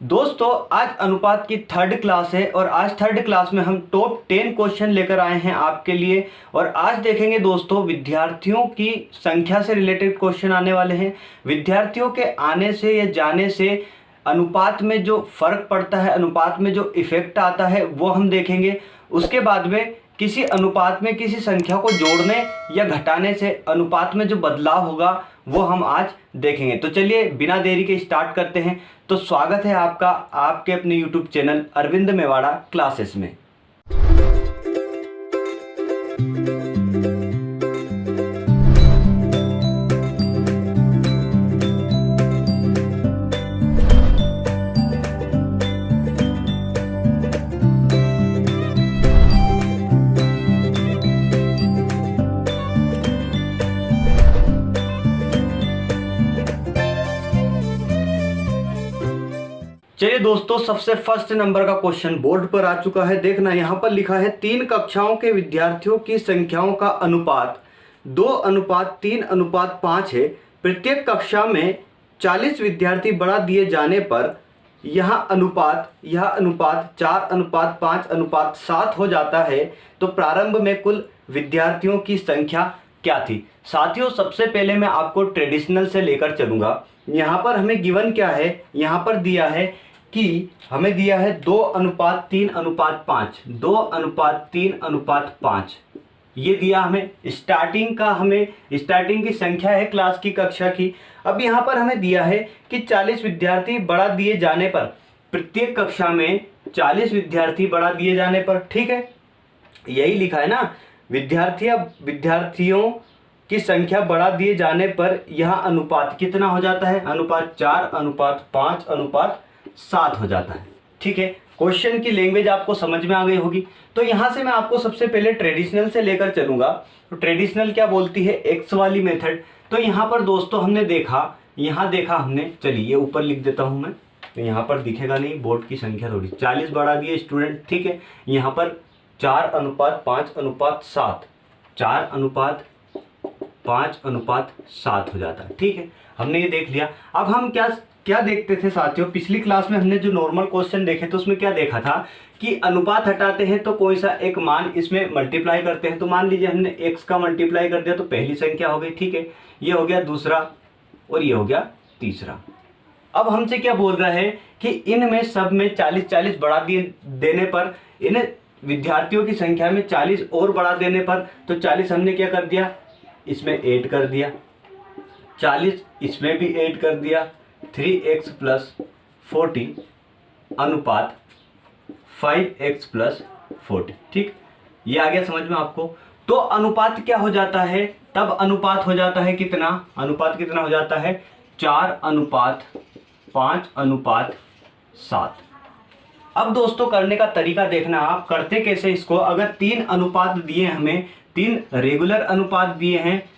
दोस्तों आज अनुपात की थर्ड क्लास है और आज थर्ड क्लास में हम टॉप 10 क्वेश्चन लेकर आए हैं आपके लिए। और आज देखेंगे दोस्तों विद्यार्थियों की संख्या से रिलेटेड क्वेश्चन आने वाले हैं। विद्यार्थियों के आने से या जाने से अनुपात में जो फर्क पड़ता है, अनुपात में जो इफेक्ट आता है वो हम देखेंगे। उसके बाद में किसी अनुपात में किसी संख्या को जोड़ने या घटाने से अनुपात में जो बदलाव होगा वो हम आज देखेंगे। तो चलिए बिना देरी के स्टार्ट करते हैं। तो स्वागत है आपका आपके अपने YouTube channel Arvind Mewada classes में। चलिए दोस्तों, सबसे फर्स्ट नंबर का क्वेश्चन बोर्ड पर आ चुका है। देखना यहाँ पर लिखा है 3 कक्षाओं के विद्यार्थियों की संख्याओं का अनुपात 2:3:5 है। प्रत्येक कक्षा में 40 विद्यार्थी बढ़ा दिए जाने पर यह अनुपात 4:5:7 हो जाता है। तो प्रारंभ में कुल विद्यार्थियों की संख्या क्या थी? साथियों, सबसे पहले मैं आपको ट्रेडिशनल से लेकर चलूंगा। यहाँ पर हमें गिवन क्या है? यहाँ पर दिया है कि हमें दिया है 2:3:5, 2:3:5 ये दिया हमें। स्टार्टिंग की संख्या है क्लास की, कक्षा की। अब यहाँ पर हमें दिया है कि 40 विद्यार्थी बढ़ा दिए जाने पर, प्रत्येक कक्षा में 40 विद्यार्थी बढ़ा दिए जाने पर, ठीक है, यही लिखा है ना। विद्यार्थियों की संख्या बढ़ा दिए जाने पर यह अनुपात कितना हो जाता है? अनुपात 4:5:7 हो जाता है। ठीक है, क्वेश्चन की लैंग्वेज आपको समझ में आ गई होगी। तो यहां से मैं आपको सबसे पहले ट्रेडिशनल से लेकर चलूंगा। तो ट्रेडिशनल क्या बोलती है? एक्स वाली मेथड। तो यहां पर दोस्तों हमने देखा हमने, चलिए ये ऊपर लिख देता हूं मैं, तो यहां पर दिखेगा नहीं, बोर्ड की संख्या थोड़ी, 40 बढ़ा दिए स्टूडेंट, ठीक है। यहां पर 4:5:7, 4:5:7 हो जाता है, ठीक है। हमने ये देख लिया। अब हम क्या देखते थे साथियों? पिछली क्लास में हमने जो नॉर्मल क्वेश्चन देखे तो उसमें क्या देखा था कि अनुपात हटाते हैं तो कोई सा एक मान इसमें मल्टीप्लाई करते हैं। तो मान लीजिए हमने x का मल्टीप्लाई कर दिया तो पहली संख्या हो गई, ठीक है, ये हो गया दूसरा और ये हो गया तीसरा। अब हमसे क्या बोल रहा है कि इनमें सब में 40 बढ़ा देने पर, इन विद्यार्थियों की संख्या में 40 और बढ़ा देने पर, तो 40 हमने क्या कर दिया, इसमें ऐड कर दिया, 40 इसमें भी ऐड कर दिया, 3x + 40 अनुपात 5x + 40, ठीक। ये आ गया समझ में आपको? तो अनुपात क्या हो जाता है? तब अनुपात हो जाता है कितना? अनुपात कितना हो जाता है? 4:5:7। अब दोस्तों करने का तरीका देखना, आप करते कैसे इसको। अगर 3 अनुपात दिए, हमें 3 रेगुलर अनुपात दिए हैं,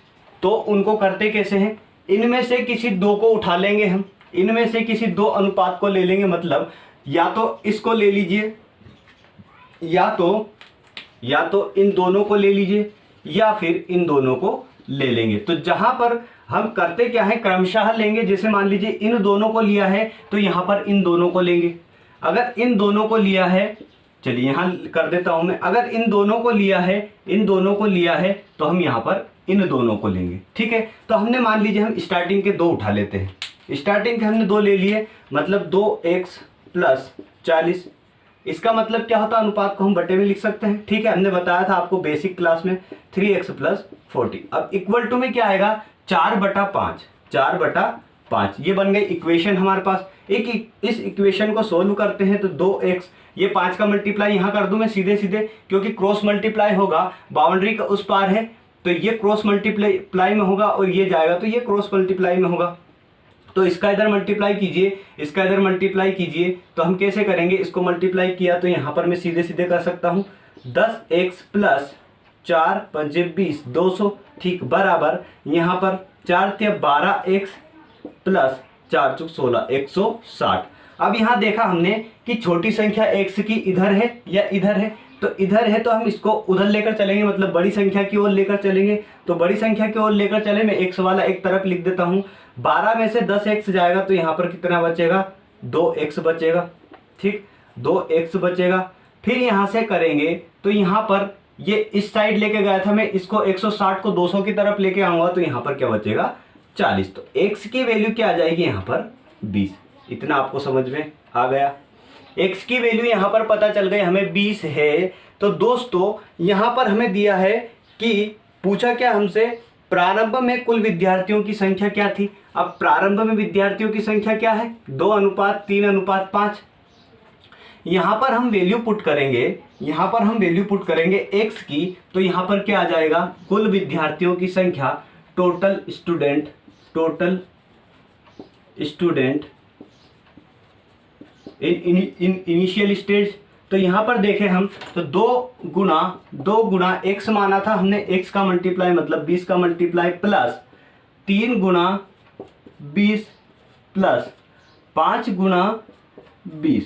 तो उनको करते कैसे हैं? इनमें से किसी 2 को उठा लेंगे हम, इनमें से किसी 2 अनुपात को ले लेंगे। मतलब या तो इसको ले लीजिए, या तो इन दोनों को ले लीजिए, या फिर इन दोनों को ले लेंगे। तो जहां पर हम करते क्या है, क्रमशः लेंगे। जैसे मान लीजिए इन दोनों को लिया है तो यहां पर इन दोनों को लेंगे। अगर इन दोनों को लिया है, चलिए यहां कर देता हूं मैं, अगर इन दोनों को लिया है तो हम यहां पर इन दोनों को लेंगे, ठीक है। तो हमने मान लीजिए हम स्टार्टिंग के 2 उठा लेते हैं। स्टार्टिंग के हमने 2 ले लिए, मतलब 2x + 40। इसका मतलब क्या होता है? अनुपात को हम बटे में लिख सकते हैं, ठीक है। हमने बताया था आपको बेसिक क्लास में 3x + 40। अब इक्वल टू में क्या आएगा? 4/5। ये बन गई इक्वेशन हमारे पास। इस इक्वेशन को सोल्व करते हैं तो 2x, ये 5 का मल्टीप्लाई यहाँ कर दूं मैं सीधे क्योंकि क्रॉस मल्टीप्लाई होगा, बाउंड्री का उस पार है, तो ये क्रॉस मल्टीप्लाई में होगा और ये जाएगा तो ये क्रॉस मल्टीप्लाई में होगा। तो इसका इधर मल्टीप्लाई कीजिए, इसका इधर मल्टीप्लाई कीजिए। तो हम कैसे करेंगे? इसको मल्टीप्लाई किया तो यहाँ पर मैं सीधे कर सकता हूँ, 10x + 4 × 5 = 20, 200, ठीक, बराबर यहाँ पर 4 × 12x + 4 × 16, 160। अब यहाँ देखा हमने कि छोटी संख्या x की इधर है या इधर है, तो इधर है तो हम इसको उधर लेकर चलेंगे, मतलब बड़ी संख्या की ओर लेकर चलेंगे। तो बड़ी संख्या की ओर लेकर चले, मैं x वाला एक तरफ लिख देता हूँ। 12 में से 10x जाएगा तो यहाँ पर कितना बचेगा? 2x बचेगा, ठीक, 2x बचेगा। फिर यहाँ से करेंगे तो यहाँ पर ये इस साइड लेके गया था मैं, इसको 160 को 200 की तरफ लेके आऊंगा तो यहाँ पर क्या बचेगा 40। तो x की वैल्यू क्या आ जाएगी यहाँ पर 20। इतना आपको समझ में आ गया। x की वैल्यू यहाँ पर पता चल गई हमें 20 है। तो दोस्तों यहाँ पर हमें दिया है कि पूछा क्या हमसे, प्रारंभ में कुल विद्यार्थियों की संख्या क्या थी। अब प्रारंभ में विद्यार्थियों की संख्या क्या है 2:3:5। यहाँ पर हम वैल्यू पुट करेंगे, यहाँ पर हम वैल्यू पुट करेंगे x की, तो यहाँ पर क्या आ जाएगा कुल विद्यार्थियों की संख्या, total student in initial stage. तो यहाँ पर देखें हम तो 2 गुना x माना था हमने, x का मल्टीप्लाई मतलब 20 का मल्टीप्लाई प्लस 3 गुना 20 प्लस 5 गुना 20।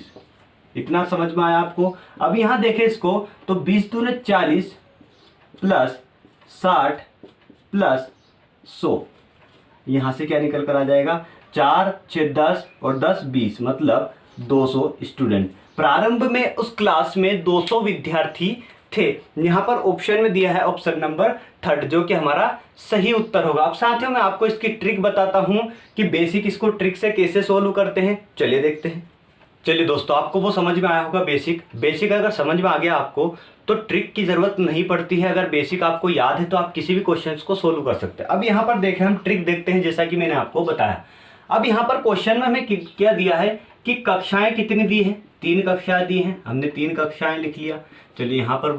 इतना समझ में आया आपको। अब यहाँ देखें इसको तो 20 दूने 40 प्लस 60 प्लस 100, यहाँ से क्या निकल कर आ जाएगा 4 6 10 और 10 20 मतलब 200 स्टूडेंट। प्रारंभ में उस क्लास में 200 विद्यार्थी थे। यहाँ पर ऑप्शन में दिया है ऑप्शन नंबर 3 जो कि हमारा सही उत्तर होगा। अब साथियों मैं आपको इसकी ट्रिक बताता हूँ कि बेसिक इसको ट्रिक से कैसे सोल्व करते हैं, चलिए देखते हैं। चलिए दोस्तों आपको वो समझ में आया होगा बेसिक अगर समझ में आ गया आपको तो ट्रिक की ज़रूरत नहीं पड़ती है। अगर बेसिक आपको याद है तो आप किसी भी क्वेश्चन को सोल्व कर सकते हैं। अब यहाँ पर देखें हम ट्रिक देखते हैं जैसा कि मैंने आपको बताया। अब यहाँ पर क्वेश्चन में हमें क्या दिया है कि कक्षाएं कितनी दी हैं, 3 कक्षाएं दी हैं, हमने 3 कक्षाएं लिख लिया। चलिए यहाँ पर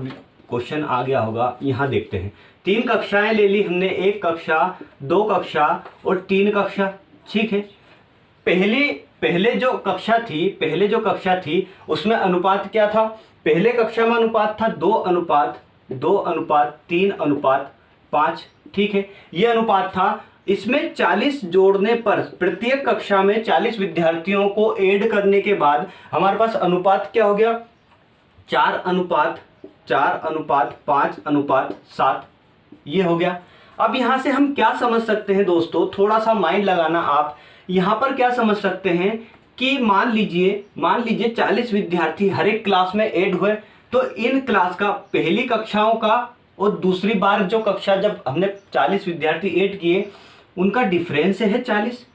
क्वेश्चन आ गया होगा, यहाँ देखते हैं। 3 कक्षाएं ले ली हमने, 1 कक्षा 2 कक्षा और 3 कक्षा, ठीक है। पहले जो कक्षा थी उसमें अनुपात क्या था, पहले कक्षा में अनुपात था 2:3:5, ठीक है, ये अनुपात था। इसमें 40 जोड़ने पर प्रत्येक कक्षा में 40 विद्यार्थियों को ऐड करने के बाद हमारे पास अनुपात क्या हो गया 4:5:7 ये हो गया। अब यहां से हम क्या समझ सकते हैं दोस्तों, थोड़ा सा माइंड लगाना आप। यहां पर क्या समझ सकते हैं कि मान लीजिए 40 विद्यार्थी हर एक क्लास में ऐड हुए, तो इन क्लास का पहली कक्षाओं का और दूसरी बार जो कक्षा जब हमने 40 विद्यार्थी ऐड किए उनका डिफरेंस है 40।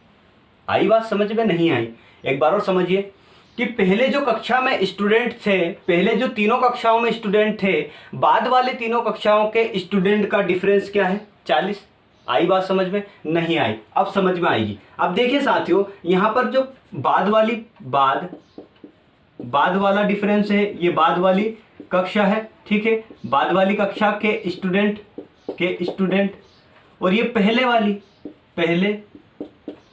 आई बात समझ में? नहीं आई? एक बार और समझिए कि पहले जो कक्षा में स्टूडेंट थे, पहले जो तीनों कक्षाओं में स्टूडेंट थे, बाद वाले तीनों कक्षाओं के स्टूडेंट का डिफरेंस क्या है 40। आई बात समझ में? नहीं आई। अब समझ में आएगी। अब देखिए साथियों यहाँ पर जो बाद वाला डिफरेंस है, ये बाद वाली कक्षा है, ठीक है, बाद वाली कक्षा के स्टूडेंट और ये पहले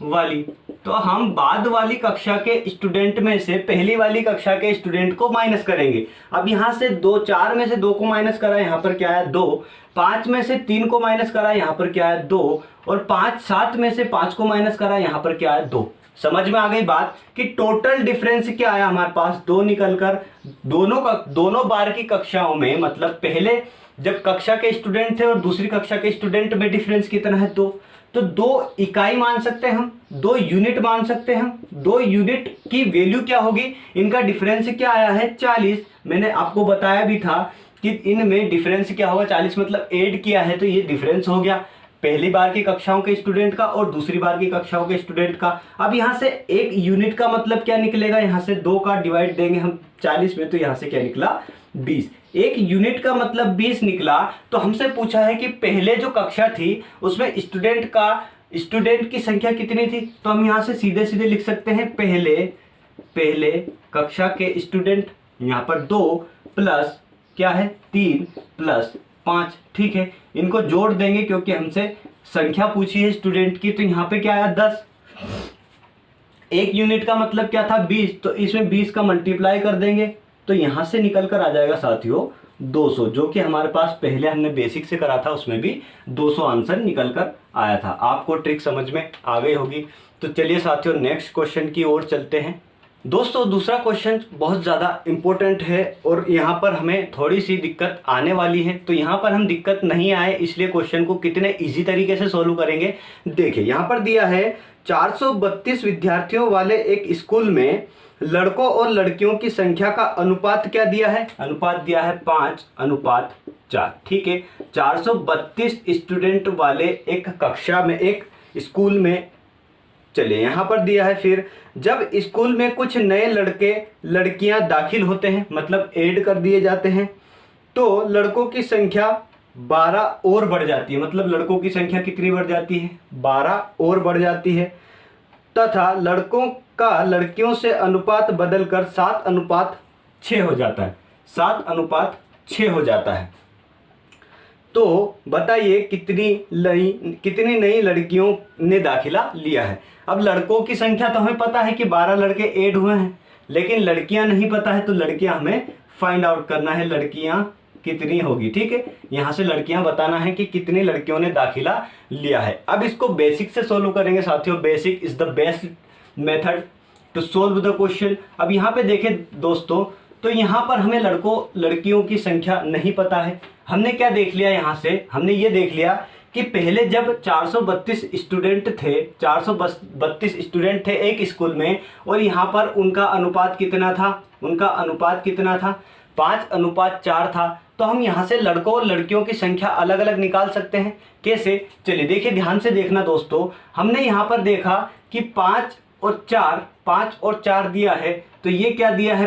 वाली। तो हम बाद वाली कक्षा के स्टूडेंट में से पहली वाली कक्षा के स्टूडेंट को माइनस करेंगे। अब यहाँ से 4 में से 2 को माइनस करा, यहाँ पर क्या है 2। 5 में से 3 को माइनस करा, यहाँ पर क्या है 2। और 7 में से 5 को माइनस करा, यहाँ पर क्या है 2। समझ में आ गई बात कि टोटल डिफरेंस क्या आया हमारे पास 2 निकलकर। दोनों बार की कक्षाओं में मतलब पहले जब कक्षा के स्टूडेंट थे और दूसरी कक्षा के स्टूडेंट में डिफरेंस कितना है 2। तो 2 इकाई मान सकते हैं हम, 2 यूनिट मान सकते हैं हम। 2 यूनिट की वैल्यू क्या होगी, इनका डिफरेंस क्या आया है 40। मैंने आपको बताया भी था कि इनमें डिफरेंस क्या होगा 40, मतलब ऐड किया है तो ये डिफरेंस हो गया पहली बार की कक्षाओं के स्टूडेंट का और दूसरी बार की कक्षाओं के स्टूडेंट का। अब यहाँ से 1 यूनिट का मतलब क्या निकलेगा, यहाँ से 2 का डिवाइड देंगे हम 40 में, तो यहाँ से क्या निकला 20। 1 यूनिट का मतलब 20 निकला। तो हमसे पूछा है कि पहले जो कक्षा थी उसमें स्टूडेंट की संख्या कितनी थी, तो हम यहाँ से सीधे लिख सकते हैं पहले कक्षा के स्टूडेंट, यहाँ पर 2 प्लस क्या है 3 प्लस 5, ठीक है। इनको जोड़ देंगे क्योंकि हमसे संख्या पूछी है स्टूडेंट की, तो यहाँ पे क्या आया 10। 1 यूनिट का मतलब क्या था 20, तो इसमें 20 का मल्टीप्लाई कर देंगे तो यहाँ से निकल कर आ जाएगा साथियों 200, जो कि हमारे पास पहले हमने बेसिक से करा था उसमें भी 200 आंसर निकल कर आया था। आपको ट्रिक समझ में आ गई होगी। तो चलिए साथियों नेक्स्ट क्वेश्चन की ओर चलते हैं। दोस्तों दूसरा क्वेश्चन बहुत ज़्यादा इम्पोर्टेंट है और यहाँ पर हमें थोड़ी सी दिक्कत आने वाली है। तो यहाँ पर हम दिक्कत नहीं आए इसलिए क्वेश्चन को कितने इजी तरीके से सोल्व करेंगे। देखिए यहाँ पर दिया है 432 विद्यार्थियों वाले एक स्कूल में लड़कों और लड़कियों की संख्या का अनुपात क्या दिया है? अनुपात दिया है 5:4। ठीक है, 432 स्टूडेंट वाले एक कक्षा में, एक स्कूल में। चलिए यहाँ पर दिया है फिर, जब स्कूल में कुछ नए लड़के लड़कियां दाखिल होते हैं, मतलब ऐड कर दिए जाते हैं, तो लड़कों की संख्या 12 और बढ़ जाती है। मतलब लड़कों की संख्या कितनी बढ़ जाती है? 12 और बढ़ जाती है। तथा लड़कों का लड़कियों से अनुपात बदलकर 7:6 हो जाता है। 7:6 हो जाता है। तो बताइए कितनी नई लड़कियों ने दाखिला लिया है। अब लड़कों की संख्या तो हमें पता है कि 12 लड़के ऐड हुए हैं, लेकिन लड़कियां नहीं पता है। तो लड़कियां हमें फाइंड आउट करना है, लड़कियां कितनी होगी। ठीक है, यहां से लड़कियां बताना है कि कितनी लड़कियों ने दाखिला लिया है। अब इसको बेसिक से सोल्व करेंगे साथियों। Basic is the best method to solve the question. अब यहाँ पे देखें दोस्तों, तो यहाँ पर हमें लड़कों लड़कियों की संख्या नहीं पता है। हमने क्या देख लिया यहाँ से? हमने ये देख लिया कि पहले जब 432 स्टूडेंट थे, 432 स्टूडेंट थे एक स्कूल में, और यहाँ पर उनका अनुपात कितना था? उनका अनुपात कितना था? 5:4 था। तो हम यहाँ से लड़कों और लड़कियों की संख्या अलग अलग निकाल सकते हैं। कैसे? चलिए देखिए, ध्यान से देखना दोस्तों। हमने यहाँ पर देखा कि 5 और 4 दिया है। तो ये क्या दिया है?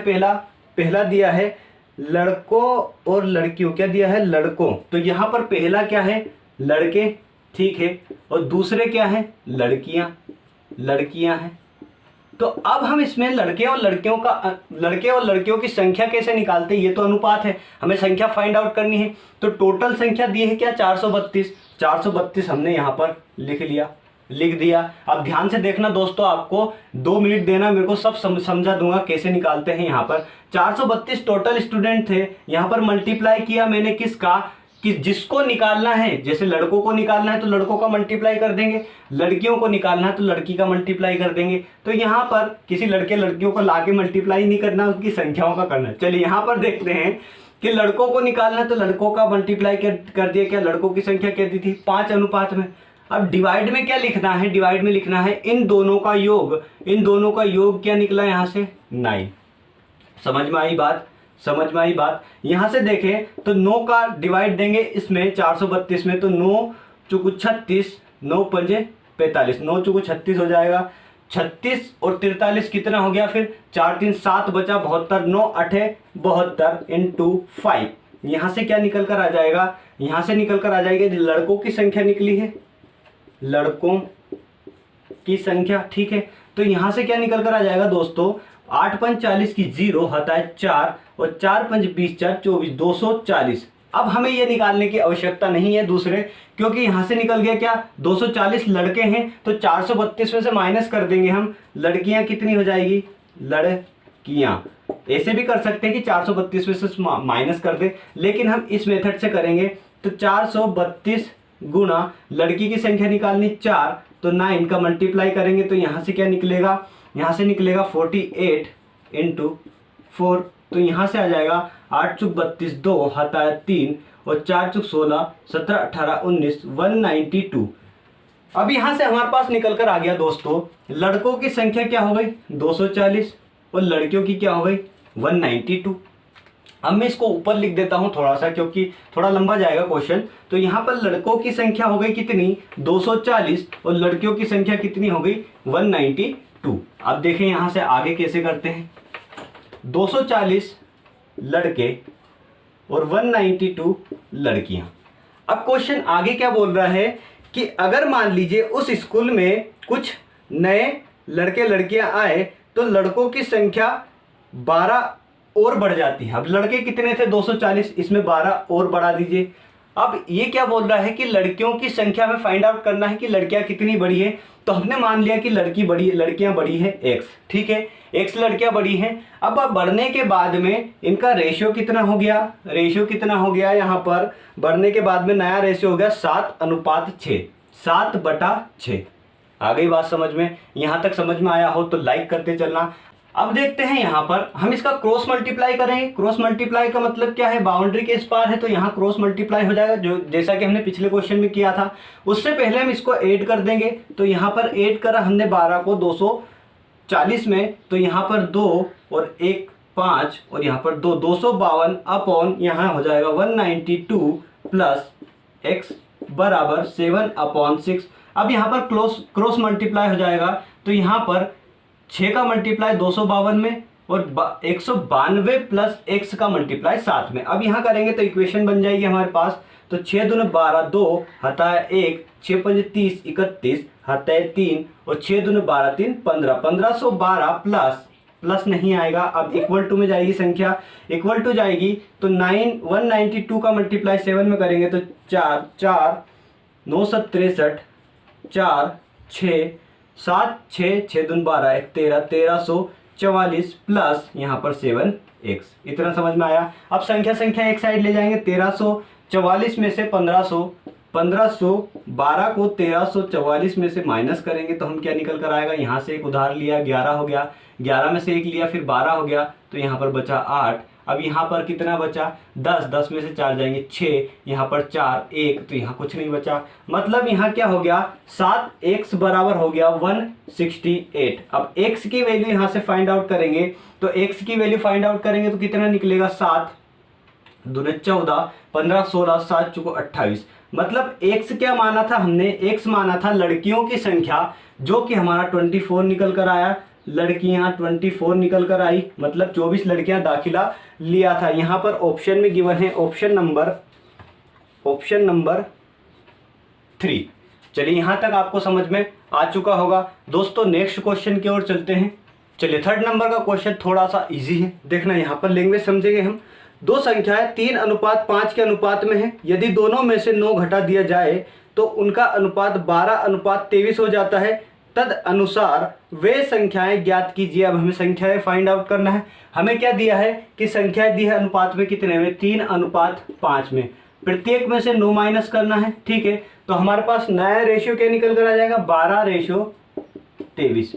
पहला दिया है लड़कों और लड़कियों। क्या दिया है? लड़कों। तो यहाँ पर पहला क्या है? लड़के। ठीक है, और दूसरे क्या है? लड़कियां हैं। तो अब हम इसमें लड़के और लड़कियों की संख्या कैसे निकालते हैं? ये तो अनुपात है, हमें संख्या फाइंड आउट करनी है। तो टोटल संख्या दी है क्या? 432 हमने यहाँ पर लिख दिया। अब ध्यान से देखना दोस्तों, आपको 2 मिनट देना, मेरे को सब समझा दूंगा कैसे निकालते हैं। यहाँ पर 432 टोटल स्टूडेंट थे। यहाँ पर मल्टीप्लाई किया मैंने किसका? कि जिसको निकालना है, जैसे लड़कों को निकालना है तो लड़कों का मल्टीप्लाई कर देंगे, लड़कियों को निकालना है तो लड़की का मल्टीप्लाई कर देंगे। तो यहाँ पर किसी लड़के लड़कियों को लाके मल्टीप्लाई नहीं करना, उनकी संख्याओं का करना है। चलिए यहाँ पर देखते हैं कि लड़कों को निकालना है तो लड़कों का मल्टीप्लाई कर दिया। क्या लड़कों की संख्या क्या दी थी? 5 अनुपात में। अब डिवाइड में क्या लिखना है? डिवाइड में लिखना है इन दोनों का योग। इन दोनों का योग क्या निकला यहाँ से? 9। समझ में आई बात? यहां से देखें तो 9 का डिवाइड देंगे इसमें 432 में, तो 9 चुकु 36, 9 पंजे 45, 9 चुकु 36 हो जाएगा। 36 और 43 कितना हो गया? फिर 4 3 7 बचा 72, 9 8 72 इंटू 5। यहां से क्या निकल कर आ जाएगा? यहां से निकल कर आ जाएगी लड़कों की संख्या निकली है, लड़कों की संख्या। ठीक है, तो यहां से क्या निकल कर आ जाएगा दोस्तों? 8 5 40 की 0 होता है 4, और 4 5 20 4 24, 240। अब हमें ये निकालने की आवश्यकता नहीं है दूसरे, क्योंकि यहां से निकल गया क्या? 240 लड़के हैं, तो 432 में से माइनस कर देंगे हम। लड़कियां कितनी हो जाएगी? लड़कियां। ऐसे भी कर सकते हैं कि 432 में से माइनस कर दे, लेकिन हम इस मेथड से करेंगे। तो 432 गुना लड़की की संख्या निकालनी 4, तो 9 का मल्टीप्लाई करेंगे तो यहाँ से क्या निकलेगा? यहाँ से निकलेगा 48 इंटू 4। तो यहाँ से आ जाएगा 8 चुक 32, 2 होता है 3, और 4 चुक 16, 17 18 19, 192। अब यहाँ से हमारे पास निकल कर आ गया दोस्तों, लड़कों की संख्या क्या हो गई? 240, और लड़कियों की क्या हो गई? 192। अब मैं इसको ऊपर लिख देता हूँ थोड़ा सा, क्योंकि थोड़ा लंबा जाएगा क्वेश्चन। तो यहाँ पर लड़कों की संख्या हो गई कितनी? 240, और लड़कियों की संख्या कितनी हो गई? 192। अब देखें यहाँ से आगे कैसे करते हैं। 240 लड़के और 192 लड़कियां। अब क्वेश्चन आगे क्या बोल रहा है कि अगर मान लीजिए उस स्कूल में कुछ नए लड़के लड़कियां आए तो लड़कों की संख्या 12 और बढ़ जाती है। अब लड़के कितने थे? 240, इसमें 12 और बढ़ा दीजिए। अब ये क्या बोल रहा है कि लड़कियों की संख्या में फाइंड आउट करना है कि लड़कियां कितनी बड़ी है। तो हमने मान लिया कि लड़कियां बड़ी है x। ठीक है, x लड़कियां बड़ी हैं। अब बढ़ने के बाद में इनका रेशियो कितना हो गया? रेशियो कितना हो गया? यहाँ पर बढ़ने के बाद में नया रेशियो हो गया 7:6, 7/6। आ गई बात समझ में? यहाँ तक समझ में आया हो तो लाइक करते चलना। अब देखते हैं यहाँ पर हम इसका क्रॉस मल्टीप्लाई करेंगे। क्रॉस मल्टीप्लाई का मतलब क्या है, बाउंड्री के इस पार है तो यहाँ क्रॉस मल्टीप्लाई हो जाएगा, जो जैसा कि हमने पिछले क्वेश्चन में किया था। उससे पहले हम इसको ऐड कर देंगे, तो यहाँ पर ऐड करा हमने 12 को 240 में, तो यहाँ पर 2 और 1 5 और यहाँ पर 2 252 अपॉन यहाँ हो जाएगा 192 प्लस x बराबर 7/6। अब यहाँ पर क्रॉस मल्टीप्लाई हो जाएगा, तो यहाँ पर 6 का मल्टीप्लाई 252 में और 192 प्लस x का मल्टीप्लाई 7 में। अब यहाँ करेंगे तो इक्वेशन बन जाएगी हमारे पास, तो 6 दूनी 12, 2 हटाया 1, 6 पंजे 30, 31 हटाया 3 और 6 दूनी 12, 3 15, 1512 प्लस नहीं आएगा। अब इक्वल टू में जाएगी संख्या, इक्वल टू जाएगी तो 192 का मल्टीप्लाई 7 में करेंगे तो 4 4 9 7 63 4 6 7 6 6 दूनी 12 1 13 1344 प्लस यहाँ पर 7x। इतना समझ में आया। अब संख्या एक साइड ले जाएंगे, 1344 में से 1512 को 1344 में से माइनस करेंगे तो हम क्या निकल कर आएगा, यहाँ से एक उधार लिया 11 हो गया, 11 में से एक लिया फिर 12 हो गया, तो यहाँ पर बचा 8। अब यहाँ पर कितना बचा 10, 10 में से 4 जाएंगे 6, यहाँ पर 4 1, तो यहाँ कुछ नहीं बचा। मतलब यहाँ क्या हो गया 7x बराबर हो गया 168। अब x की वैल्यू यहाँ से फाइंड आउट करेंगे, तो x की वैल्यू फाइंड आउट करेंगे तो कितना निकलेगा 7 दूने 14 15 16 7 चौको 28। मतलब x क्या माना था हमने, x माना था लड़कियों की संख्या, जो कि हमारा 24 निकल कर आया। लड़कियां 24 निकल कर आई, मतलब 24 लड़कियां दाखिला लिया था। यहाँ पर ऑप्शन में गिवन है ऑप्शन नंबर 3। चलिए यहाँ तक आपको समझ में आ चुका होगा। दोस्तों नेक्स्ट क्वेश्चन की ओर चलते हैं। चलिए थर्ड नंबर का क्वेश्चन थोड़ा सा इजी है, देखना यहाँ पर लैंग्वेज समझेंगे हम। दो संख्याएं 3:5 के अनुपात में है, यदि दोनों में से 9 घटा दिया जाए तो उनका अनुपात 12:23 हो जाता है। तद अनुसार वे संख्याएं ज्ञात कीजिए। अब हमें संख्याएं फाइंड आउट करना है। हमें क्या दिया है कि संख्याएं दी है अनुपात में कितने में, 3:5 में। प्रत्येक में से 9 माइनस करना है, ठीक है। तो हमारे पास नया रेशियो क्या निकल कर आ जाएगा, 12:23।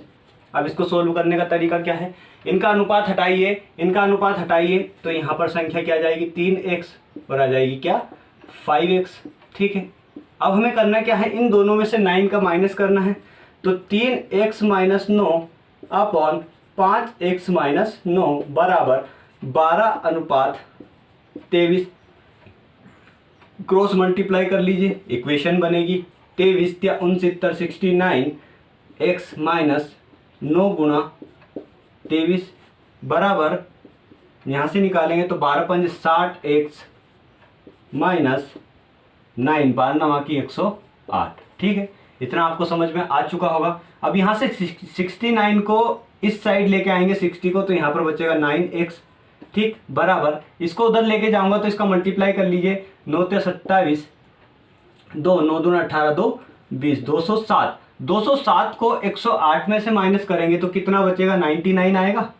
अब इसको सोल्व करने का तरीका क्या है, इनका अनुपात हटाइए, तो यहाँ पर संख्या क्या आ जाएगी 3x और आ जाएगी क्या 5x, ठीक है। अब हमें करना क्या है, इन दोनों में से 9 का माइनस करना है, तो 3x - 9 अपॉन 5x - 9 बराबर 12:23। क्रॉस मल्टीप्लाई कर लीजिए, इक्वेशन बनेगी 23 या 69 69 x माइनस 9 गुणा 23 बराबर, यहाँ से निकालेंगे तो 12 पंजे 60x माइनस 9 12 की 108, ठीक है। इतना आपको समझ में आ चुका होगा। अब यहाँ से 69 को इस साइड लेके आएंगे 60 को, तो यहाँ पर बचेगा 9x, ठीक, बराबर इसको उधर लेके जाऊंगा तो इसका मल्टीप्लाई कर लीजिए, 9 × 27 2 9 दूना 18 2 20 207। 207 को 108 में से माइनस करेंगे तो कितना बचेगा, 99 आएगा।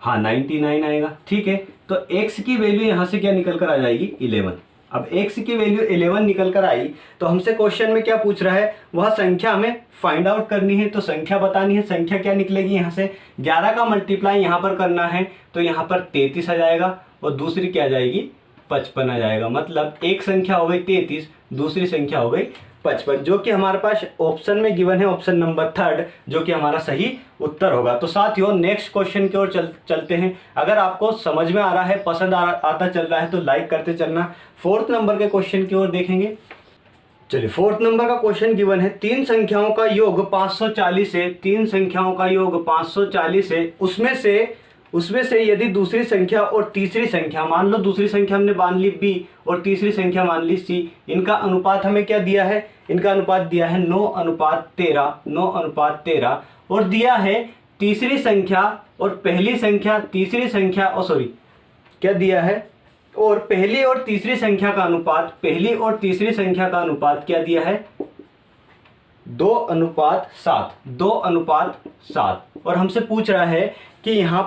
हाँ 99 आएगा, ठीक है। तो x की वैल्यू यहाँ से क्या निकल कर आ जाएगी 11। अब x की वैल्यू 11 निकल कर आई, तो हमसे क्वेश्चन में क्या पूछ रहा है, वह संख्या हमें फाइंड आउट करनी है। तो संख्या बतानी है, संख्या क्या निकलेगी, यहाँ से 11 का मल्टीप्लाई यहाँ पर करना है, तो यहाँ पर 33 आ जाएगा और दूसरी क्या आ जाएगी 55 आ जाएगा। मतलब एक संख्या हो गई 33, दूसरी संख्या हो गई 55, जो कि हमारे पास ऑप्शन में गिवन है, ऑप्शन नंबर 3, जो कि हमारा सही उत्तर होगा। तो साथियों नेक्स्ट क्वेश्चन की ओर चलते हैं। अगर आपको समझ में आ रहा है, पसंद आता चल रहा है तो लाइक करते चलना। फोर्थ नंबर के क्वेश्चन की ओर देखेंगे। चलिए फोर्थ नंबर का क्वेश्चन गिवन है, 3 संख्याओं का योग 540 है। 3 संख्याओं का योग 540 है, उसमें से यदि दूसरी संख्या और तीसरी संख्या, मान लो दूसरी संख्या हमने मान ली b और तीसरी संख्या मान ली c, इनका अनुपात हमें क्या दिया है, इनका अनुपात दिया है 9:13 और दिया है तीसरी संख्या और पहली संख्या, तीसरी संख्या और सॉरी क्या दिया है, और पहली और तीसरी संख्या का अनुपात, पहली और तीसरी संख्या का अनुपात क्या दिया है 2:7, 2:7। और हमसे पूछ रहा है कि यहाँ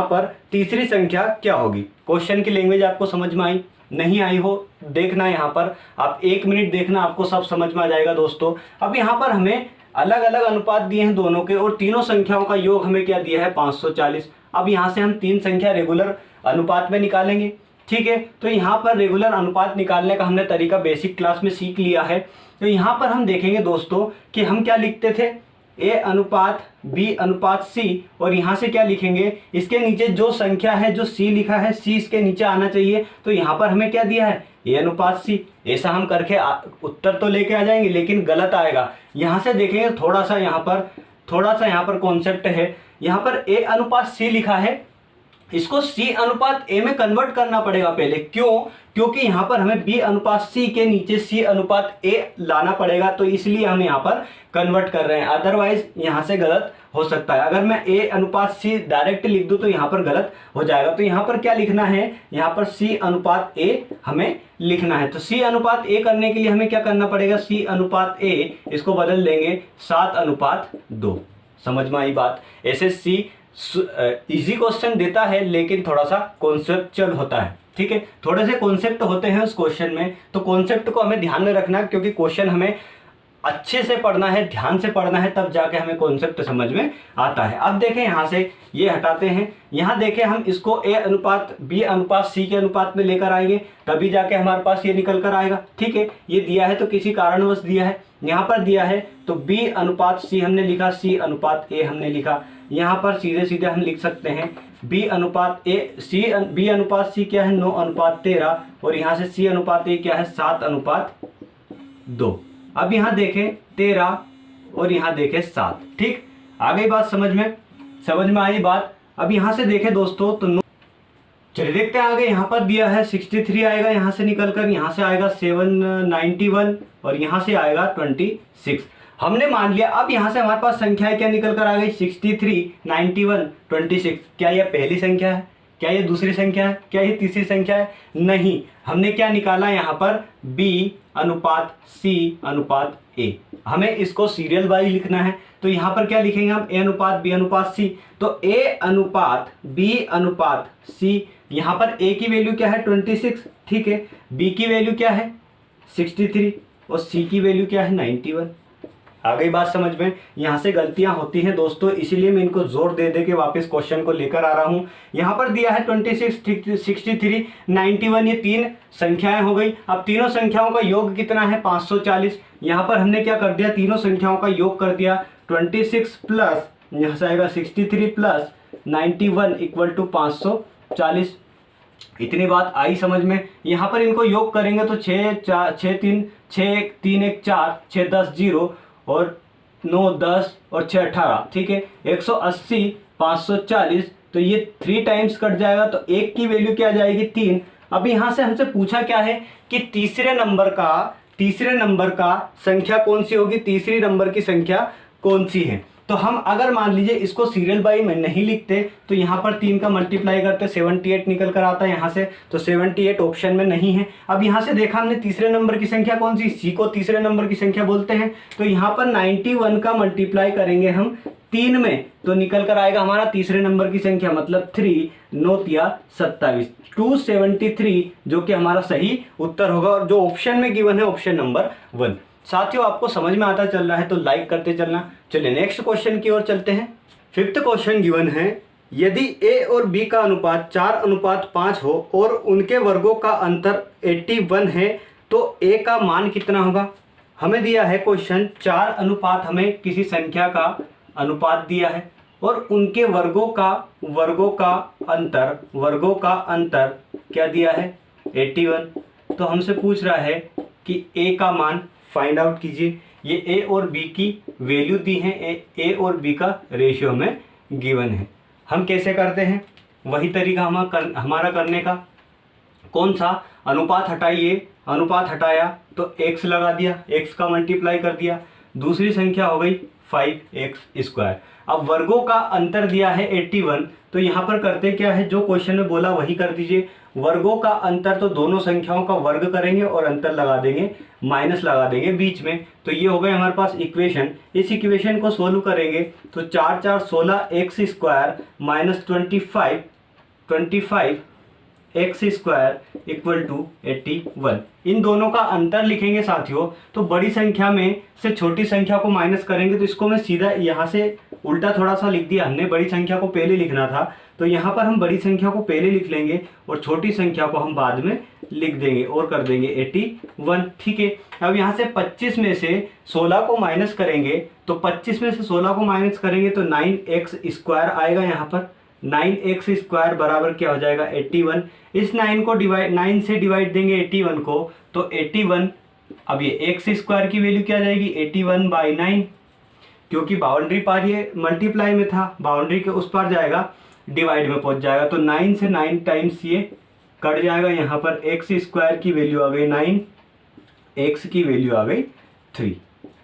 पर तीसरी संख्या क्या होगी। क्वेश्चन की लैंग्वेज आपको समझ में आई, नहीं आई हो देखना, यहाँ पर आप 1 मिनट देखना, आपको सब समझ में आ जाएगा दोस्तों। अब यहाँ पर हमें अलग अलग अनुपात दिए हैं दोनों के, और तीनों संख्याओं का योग हमें क्या दिया है 540। अब यहाँ से हम तीन संख्या रेगुलर अनुपात में निकालेंगे। ठीक है, तो यहाँ पर रेगुलर अनुपात निकालने का हमने तरीका बेसिक क्लास में सीख लिया है। तो यहाँ पर हम देखेंगे दोस्तों कि हम क्या लिखते थे, ए अनुपात बी अनुपात सी, और यहाँ से क्या लिखेंगे, इसके नीचे जो संख्या है जो सी लिखा है सी इसके नीचे आना चाहिए। तो यहाँ पर हमें क्या दिया है ए अनुपात सी। ऐसा हम करके उत्तर तो लेके आ जाएंगे लेकिन गलत आएगा। यहाँ से देखेंगे थोड़ा सा यहाँ पर कॉन्सेप्ट है। यहाँ पर ए अनुपात सी लिखा है, इसको सी अनुपात ए में कन्वर्ट करना पड़ेगा पहले। क्यों? क्योंकि यहाँ पर हमें बी अनुपात सी के नीचे सी अनुपात ए लाना पड़ेगा, तो इसलिए हम यहाँ पर कन्वर्ट कर रहे हैं। अदरवाइज यहाँ से गलत हो सकता है। अगर मैं ए अनुपात सी डायरेक्ट लिख दूं तो यहाँ पर गलत हो जाएगा। तो यहाँ पर क्या लिखना है, यहाँ पर सी अनुपात ए हमें लिखना है। तो सी अनुपात ए करने के लिए हमें क्या करना पड़ेगा, सी अनुपात ए इसको बदल देंगे 7:2। समझ में आई बात? एसएससी इजी क्वेश्चन देता है लेकिन थोड़ा सा कॉन्सेप्चुअल होता है। ठीक है, थोड़े से कॉन्सेप्ट होते हैं उस क्वेश्चन में, तो कॉन्सेप्ट को हमें ध्यान में रखना, क्योंकि क्वेश्चन हमें अच्छे से पढ़ना है, ध्यान से पढ़ना है, तब जाके हमें कॉन्सेप्ट समझ में आता है। अब देखें यहाँ से ये हटाते हैं, यहाँ देखें हम इसको ए अनुपात बी अनुपात सी के अनुपात में लेकर आएंगे, तभी जाके हमारे पास ये निकल कर आएगा। ठीक है, ये दिया है तो किसी कारणवश दिया है, यहाँ पर दिया है तो बी अनुपात सी हमने लिखा, सी अनुपात ए हमने लिखा। यहाँ पर सीधे सीधे हम लिख सकते हैं बी अनुपात ए सी, बी अनुपात सी क्या है 9:13, और यहाँ से सी अनुपात ए क्या है 7:2। अब यहाँ देखें 13 और यहाँ देखें 7। ठीक, आ गई बात समझ में आई बात। अब यहाँ से देखें दोस्तों तो चलिए देखते हैं आगे। यहाँ पर दिया है 63 आएगा, यहाँ से निकल कर यहाँ से आएगा 791, और यहाँ से आएगा 26। हमने मान लिया। अब यहाँ से हमारे पास संख्याएं क्या निकल कर आ गई, 63, 91, 26। क्या यह पहली संख्या है, क्या ये दूसरी संख्या है, क्या ये तीसरी संख्या है? नहीं, हमने क्या निकाला यहाँ पर b अनुपात c अनुपात a। हमें इसको सीरियल वाइज लिखना है, तो यहाँ पर क्या लिखेंगे हम a अनुपात b अनुपात c। तो a अनुपात b अनुपात c, यहाँ पर a की वैल्यू क्या है 26, ठीक है, b की वैल्यू क्या है 63 और c की वैल्यू क्या है 91। आ गई बात समझ में? यहाँ से गलतियां होती हैं दोस्तों, इसीलिए मैं इनको जोर दे दे के वापस क्वेश्चन को लेकर आ रहा हूँ। यहाँ पर दिया है 26, 63, 91, ये तीन संख्याएं हो गई। अब तीनों संख्याओं का योग कितना है 540। यहाँ पर हमने क्या कर दिया, तीनों संख्याओं का योग कर दिया 26 प्लस यहाँ से आएगा 63 प्लस 91 इक्वल टू 540। इतनी बात आई समझ में? यहाँ पर इनको योग करेंगे तो 6 3 1 4 6 10 0 और 9 10 और 6 18, ठीक है, 180 540। तो ये 3 टाइम्स कट जाएगा, तो एक की वैल्यू क्या आ जाएगी 3। अब यहाँ से हमसे पूछा क्या है कि तीसरे नंबर का संख्या कौन सी होगी, तीसरी नंबर की संख्या कौन सी है। तो हम अगर मान लीजिए इसको सीरियल बाई में नहीं लिखते तो यहाँ पर 3 का मल्टीप्लाई करते 78 निकल कर आता है यहाँ से, तो 78 ऑप्शन में नहीं है। अब यहाँ से देखा हमने तीसरे नंबर की संख्या कौन सी, सी को तीसरे नंबर की संख्या बोलते हैं। तो यहाँ पर 91 का मल्टीप्लाई करेंगे हम 3 में, तो निकल कर आएगा हमारा तीसरे नंबर की संख्या, मतलब 3 9 27 273, जो कि हमारा सही उत्तर होगा, और जो ऑप्शन में गिवन है ऑप्शन नंबर 1। साथियों, आपको समझ में आता चल रहा है तो लाइक करते चलना। चलिए नेक्स्ट क्वेश्चन की ओर चलते हैं। 5th क्वेश्चन गिवन है, यदि a और b का अनुपात 4:5 हो और उनके वर्गों का अंतर 81 है तो a का मान कितना होगा। हमें दिया है क्वेश्चन 4 अनुपात, हमें किसी संख्या का अनुपात दिया है और उनके वर्गों का अंतर क्या दिया है 81। तो हमसे पूछ रहा है कि a का मान फाइंड आउट कीजिए। ये a और b की वैल्यू दी है, a और b का रेशियो में गिवन है। हम कैसे करते हैं, वही तरीका हमारा करने का। कौन सा, अनुपात हटाइए, अनुपात हटाया तो x लगा दिया, x का मल्टीप्लाई कर दिया, दूसरी संख्या हो गई 5x²। अब वर्गों का अंतर दिया है 81, तो यहाँ पर करते क्या है, जो क्वेश्चन में बोला वही कर दीजिए। वर्गों का अंतर तो दोनों संख्याओं का वर्ग करेंगे और अंतर लगा देंगे, माइनस लगा देंगे बीच में। तो ये हो गए हमारे पास इक्वेशन। इस इक्वेशन को सोल्व करेंगे तो 4 4 16 x² minus 25 x square equal to 81। इन दोनों का अंतर लिखेंगे साथियों, तो बड़ी संख्या में से छोटी संख्या को माइनस करेंगे, तो इसको मैं सीधा यहाँ से उल्टा थोड़ा सा लिख दिया हमने, बड़ी संख्या को पहले लिखना था, तो यहाँ पर हम बड़ी संख्या को पहले लिख लेंगे और छोटी संख्या को हम बाद में लिख देंगे और कर देंगे 81। ठीक है, अब यहाँ से 25 में से 16 को माइनस करेंगे, तो 25 में से 16 को माइनस करेंगे तो 9x स्क्वायर आएगा। यहाँ पर 9x स्क्वायर बराबर क्या हो जाएगा 81। इस 9 से डिवाइड देंगे 81 को, तो 81, अब ये एक्स स्क्वायर की वैल्यू क्या आ जाएगी 81/9, क्योंकि बाउंड्री पार ये मल्टीप्लाई में था, बाउंड्री के उस पार जाएगा, डिवाइड में पहुंच जाएगा, तो 9 से 9 टाइम्स ये कट जाएगा। यहाँ पर एक्स स्क्वायर की वैल्यू आ गई 9, एक्स की वैल्यू आ गई 3।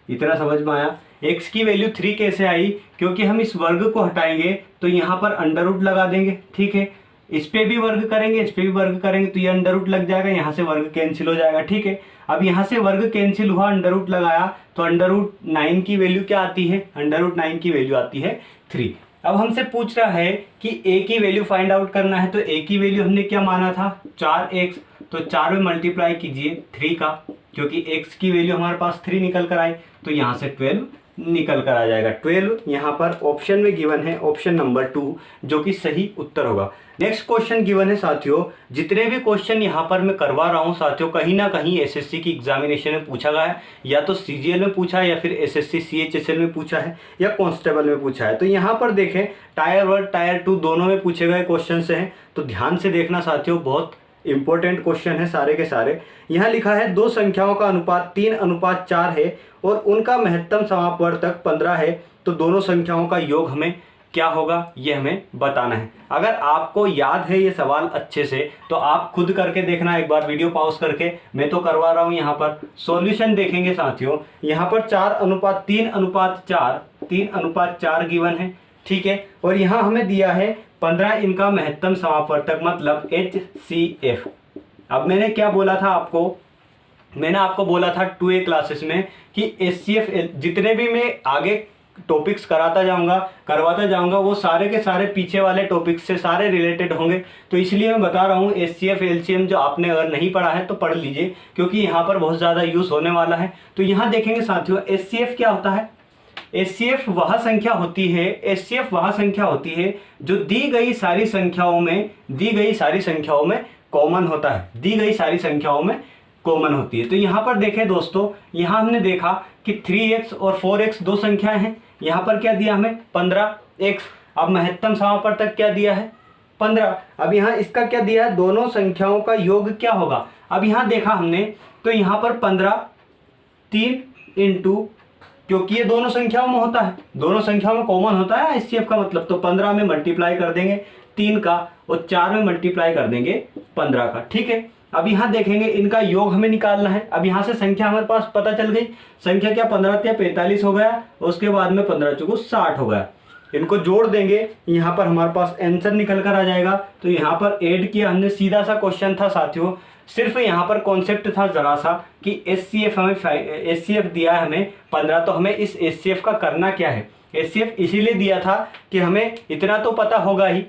इतना समझ में आया। एक्स की वैल्यू 3 कैसे आई, क्योंकि हम इस वर्ग को हटाएंगे तो यहाँ पर अंडर रूट लगा देंगे। ठीक है, इस पे भी वर्ग करेंगे, इस पे भी वर्ग करेंगे, तो ये अंडर रूट लग जाएगा, यहाँ से वर्ग कैंसिल हो जाएगा। ठीक है, अब यहाँ से वर्ग कैंसिल हुआ, अंडर रूट लगाया, तो अंडर रूट 9 की वैल्यू क्या आती है, अंडर रूट 9 की वैल्यू आती है 3। अब हमसे पूछ रहा है कि a की वैल्यू फाइंड आउट करना है, तो a की वैल्यू हमने क्या माना था 4x, तो 4 में मल्टीप्लाई कीजिए 3 का, क्योंकि x की वैल्यू हमारे पास 3 निकल कर आई, तो यहाँ से 12 निकल कर आ जाएगा। 12 यहाँ पर ऑप्शन में गिवन है, ऑप्शन नंबर 2, जो कि सही उत्तर होगा। नेक्स्ट क्वेश्चन गिवन है साथियों, जितने भी क्वेश्चन यहाँ पर मैं करवा रहा हूँ साथियों, कहीं ना कहीं एसएससी की एग्जामिनेशन में पूछा गया है, या तो सीजीएल में पूछा है, या फिर एसएससी सीएचएसएल में पूछा है, या कांस्टेबल में पूछा है। तो यहाँ पर देखें टायर 1 टायर 2 दोनों में पूछे गए क्वेश्चन हैं, तो ध्यान से देखना साथियों, बहुत इंपॉर्टेंट क्वेश्चन है सारे के सारे। यहाँ लिखा है दो संख्याओं का अनुपात 3:4 है और उनका महत्तम समापवर्तक 15 है, तो दोनों संख्याओं का योग हमें क्या होगा, ये हमें बताना है। अगर आपको याद है ये सवाल अच्छे से, तो आप खुद करके देखना, एक बार वीडियो पॉज करके, मैं तो करवा रहा हूँ। यहाँ पर सॉल्यूशन देखेंगे साथियों, यहाँ पर 3:4 गिवन है। ठीक है, और यहाँ हमें दिया है 15 इनका महत्तम समापवर्तक, मतलब HCF। अब मैंने क्या बोला था आपको, मैंने आपको बोला था 2A क्लासेस में कि HCF जितने भी मैं आगे टॉपिक्स करवाता जाऊंगा, वो सारे के सारे पीछे वाले टॉपिक्स से सारे रिलेटेड होंगे। तो इसलिए मैं बता रहा हूँ HCF LCM जो आपने अगर नहीं पढ़ा है तो पढ़ लीजिए, क्योंकि यहाँ पर बहुत ज़्यादा यूज़ होने वाला है। तो यहाँ देखेंगे साथियों, HCF क्या होता है। HCF वह संख्या होती है जो दी गई सारी संख्याओं में कॉमन होता है, दी गई सारी संख्याओं में कॉमन होती है। तो यहाँ पर देखें दोस्तों, यहाँ हमने देखा कि 3x और 4x दो संख्याएं हैं, यहाँ पर क्या दिया हमें 15x। अब महत्तम समापवर्तक क्या दिया है 15। अब यहाँ इसका क्या दिया है, दोनों संख्याओं का योग क्या होगा। अब यहाँ देखा हमने, तो यहाँ पर 15 3 इंटू, क्योंकि ये दोनों संख्याओं में होता है, दोनों संख्याओं में कॉमन होता है HCF का मतलब, तो 15 में मल्टीप्लाई कर देंगे 3 का और 4 में मल्टीप्लाई कर देंगे 15 का। ठीक है, अब यहाँ देखेंगे इनका योग हमें निकालना है। अब यहाँ से संख्या हमारे पास पता चल गई, संख्या क्या 15 × 45 हो गया, उसके बाद में 15 × 60 हो गया। इनको जोड़ देंगे, यहाँ पर हमारे पास आंसर निकल कर आ जाएगा। तो यहाँ पर ऐड किया हमने, सीधा सा क्वेश्चन था साथियों, सिर्फ यहाँ पर कॉन्सेप्ट था जरा सा कि HCF हमें HCF दिया है हमें 15, तो हमें इस HCF का करना क्या है। HCF इसीलिए दिया था कि हमें इतना तो पता होगा ही,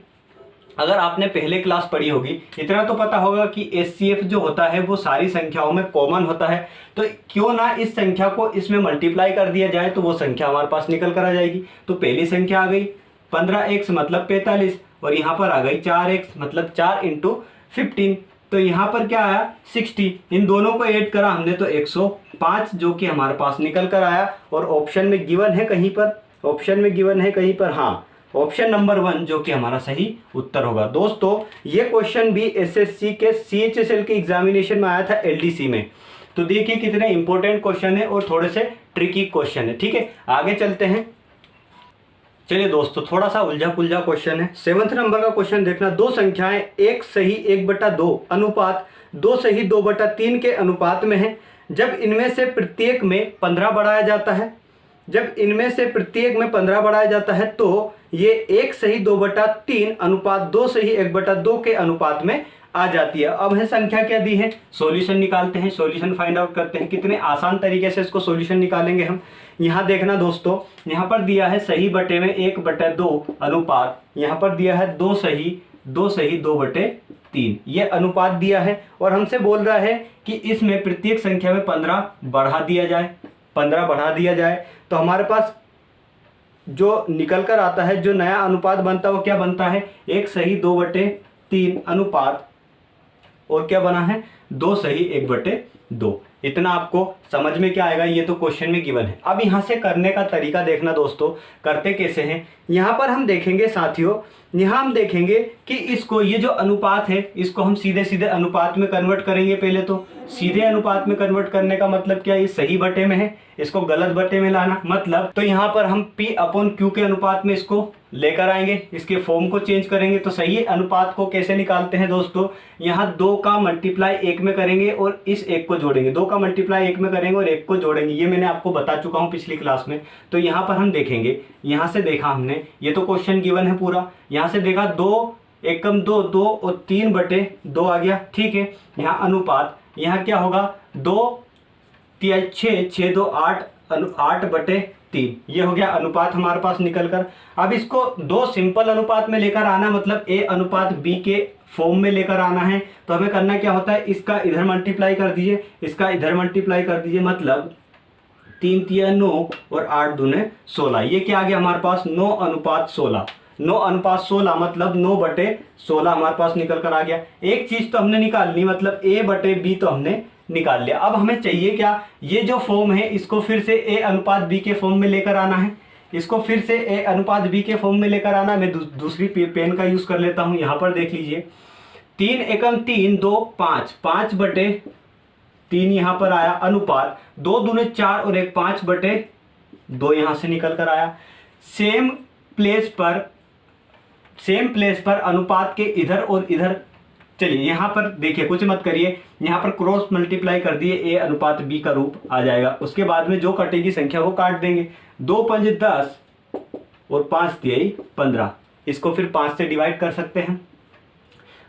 अगर आपने पहले क्लास पढ़ी होगी, इतना तो पता होगा कि HCF जो होता है वो सारी संख्याओं में कॉमन होता है। तो क्यों ना इस संख्या को इसमें मल्टीप्लाई कर दिया जाए, तो वो संख्या हमारे पास निकल कर आ जाएगी। तो पहली संख्या आ गई 15x मतलब 45, और यहाँ पर आ गई 4x मतलब 4 × 15, तो यहाँ पर क्या आया 60। इन दोनों को ऐड करा हमने तो 105, जो कि हमारे पास निकल कर आया। और ऑप्शन में गिवन है कहीं पर, हाँ ऑप्शन नंबर 1 जो कि हमारा सही उत्तर होगा। दोस्तों ये क्वेश्चन भी एसएससी के CHSL के एग्जामिनेशन में आया था LDC में। तो देखिए कितने इंपॉर्टेंट क्वेश्चन है और थोड़े से ट्रिकी क्वेश्चन है। ठीक है, आगे चलते हैं। चलिए दोस्तों, थोड़ा सा उलझा पुलझा क्वेश्चन है। 7th नंबर का क्वेश्चन देखना, दो संख्याएं 1 सही 1/2 अनुपात 2 सही 2/3 के अनुपात में है। जब इनमें से प्रत्येक में 15 बढ़ाया जाता है, तो ये 1 सही 2/3 अनुपात 2 सही 1/2 के अनुपात में आ जाती है। अब है संख्या क्या दी है, सॉल्यूशन निकालते हैं, सॉल्यूशन फाइंड आउट करते हैं। कितने आसान तरीके से इसको सॉल्यूशन निकालेंगे हम। यहाँ देखना दोस्तों, यहाँ पर दिया है सही बटे में 1/2 अनुपात, यहाँ पर दिया है 2 सही 2/3 3, ये अनुपात दिया है और हमसे बोल रहा है कि इसमें प्रत्येक संख्या में 15 बढ़ा दिया जाए। 15 बढ़ा दिया जाए तो हमारे पास जो निकल कर आता है, जो नया अनुपात बनता है वो क्या बनता है, 1 सही 2/3 अनुपात, और क्या बना है 2 सही 1/2। इतना आपको समझ में क्या आएगा, ये तो क्वेश्चन में गिवन है। अब यहाँ से करने का तरीका देखना दोस्तों, करते कैसे हैं। यहाँ पर हम देखेंगे साथियों, यहाँ हम देखेंगे कि इसको, ये जो अनुपात है इसको हम सीधे सीधे अनुपात में कन्वर्ट करेंगे। पहले तो सीधे अनुपात में कन्वर्ट करने का मतलब क्या, ये सही बटे में है, इसको गलत बटे में लाना मतलब, तो यहाँ पर हम P/Q के अनुपात में इसको लेकर आएंगे, इसके फॉर्म को चेंज करेंगे। तो सही अनुपात को कैसे निकालते हैं दोस्तों, यहाँ 2 का मल्टीप्लाई 1 में करेंगे और इस 1 को जोड़ेंगे, 2 का मल्टीप्लाई 1 में करेंगे और 1 को जोड़ेंगे। ये मैंने आपको बता चुका हूँ पिछली क्लास में। तो यहाँ पर हम देखेंगे, यहाँ से देखा हमने, ये तो क्वेश्चन गिवन है पूरा, यहाँ से देखा 2 एकम 2 2 और 3/2 आ गया, ठीक है। यहाँ अनुपात, यहाँ क्या होगा 2 3 6 6 2 8 8/3, ये हो गया अनुपात हमारे पास निकल कर। अब इसको 2 सिंपल अनुपात में लेकर आना, मतलब A अनुपात B के फॉर्म में लेकर आना है। तो हमें करना क्या होता है, इसका इधर मल्टीप्लाई कर दीजिए, इसका इधर मल्टीप्लाई कर दीजिए, मतलब 3 3 9 और 8 दूने 16। ये क्या आ गया हमारे पास 9:16। 9:16 मतलब 9/16 हमारे पास निकल कर आ गया। एक चीज तो हमने निकाल ली, मतलब A/B तो हमने निकाल लिया। अब हमें चाहिए क्या, ये जो फॉर्म है इसको फिर से A अनुपात B के फॉर्म में लेकर आना है, इसको फिर से A अनुपात B के फॉर्म में लेकर आना। मैं दूसरी पेन का यूज कर लेता हूं। यहाँ पर देख लीजिए, 3 एकम 3 2 5 5/3 यहाँ पर आया अनुपात, 2 दूने 4 और 1 5/2 यहाँ से निकल कर आया। सेम प्लेस पर अनुपात के इधर और इधर, चलिए यहाँ पर देखिए, कुछ मत करिए, यहाँ पर क्रॉस मल्टीप्लाई कर दिए, A अनुपात B का रूप आ जाएगा। उसके बाद में जो कटेगी संख्या वो काट देंगे। 2 5 10 और 5 3 15, इसको फिर 5 से डिवाइड कर सकते हैं।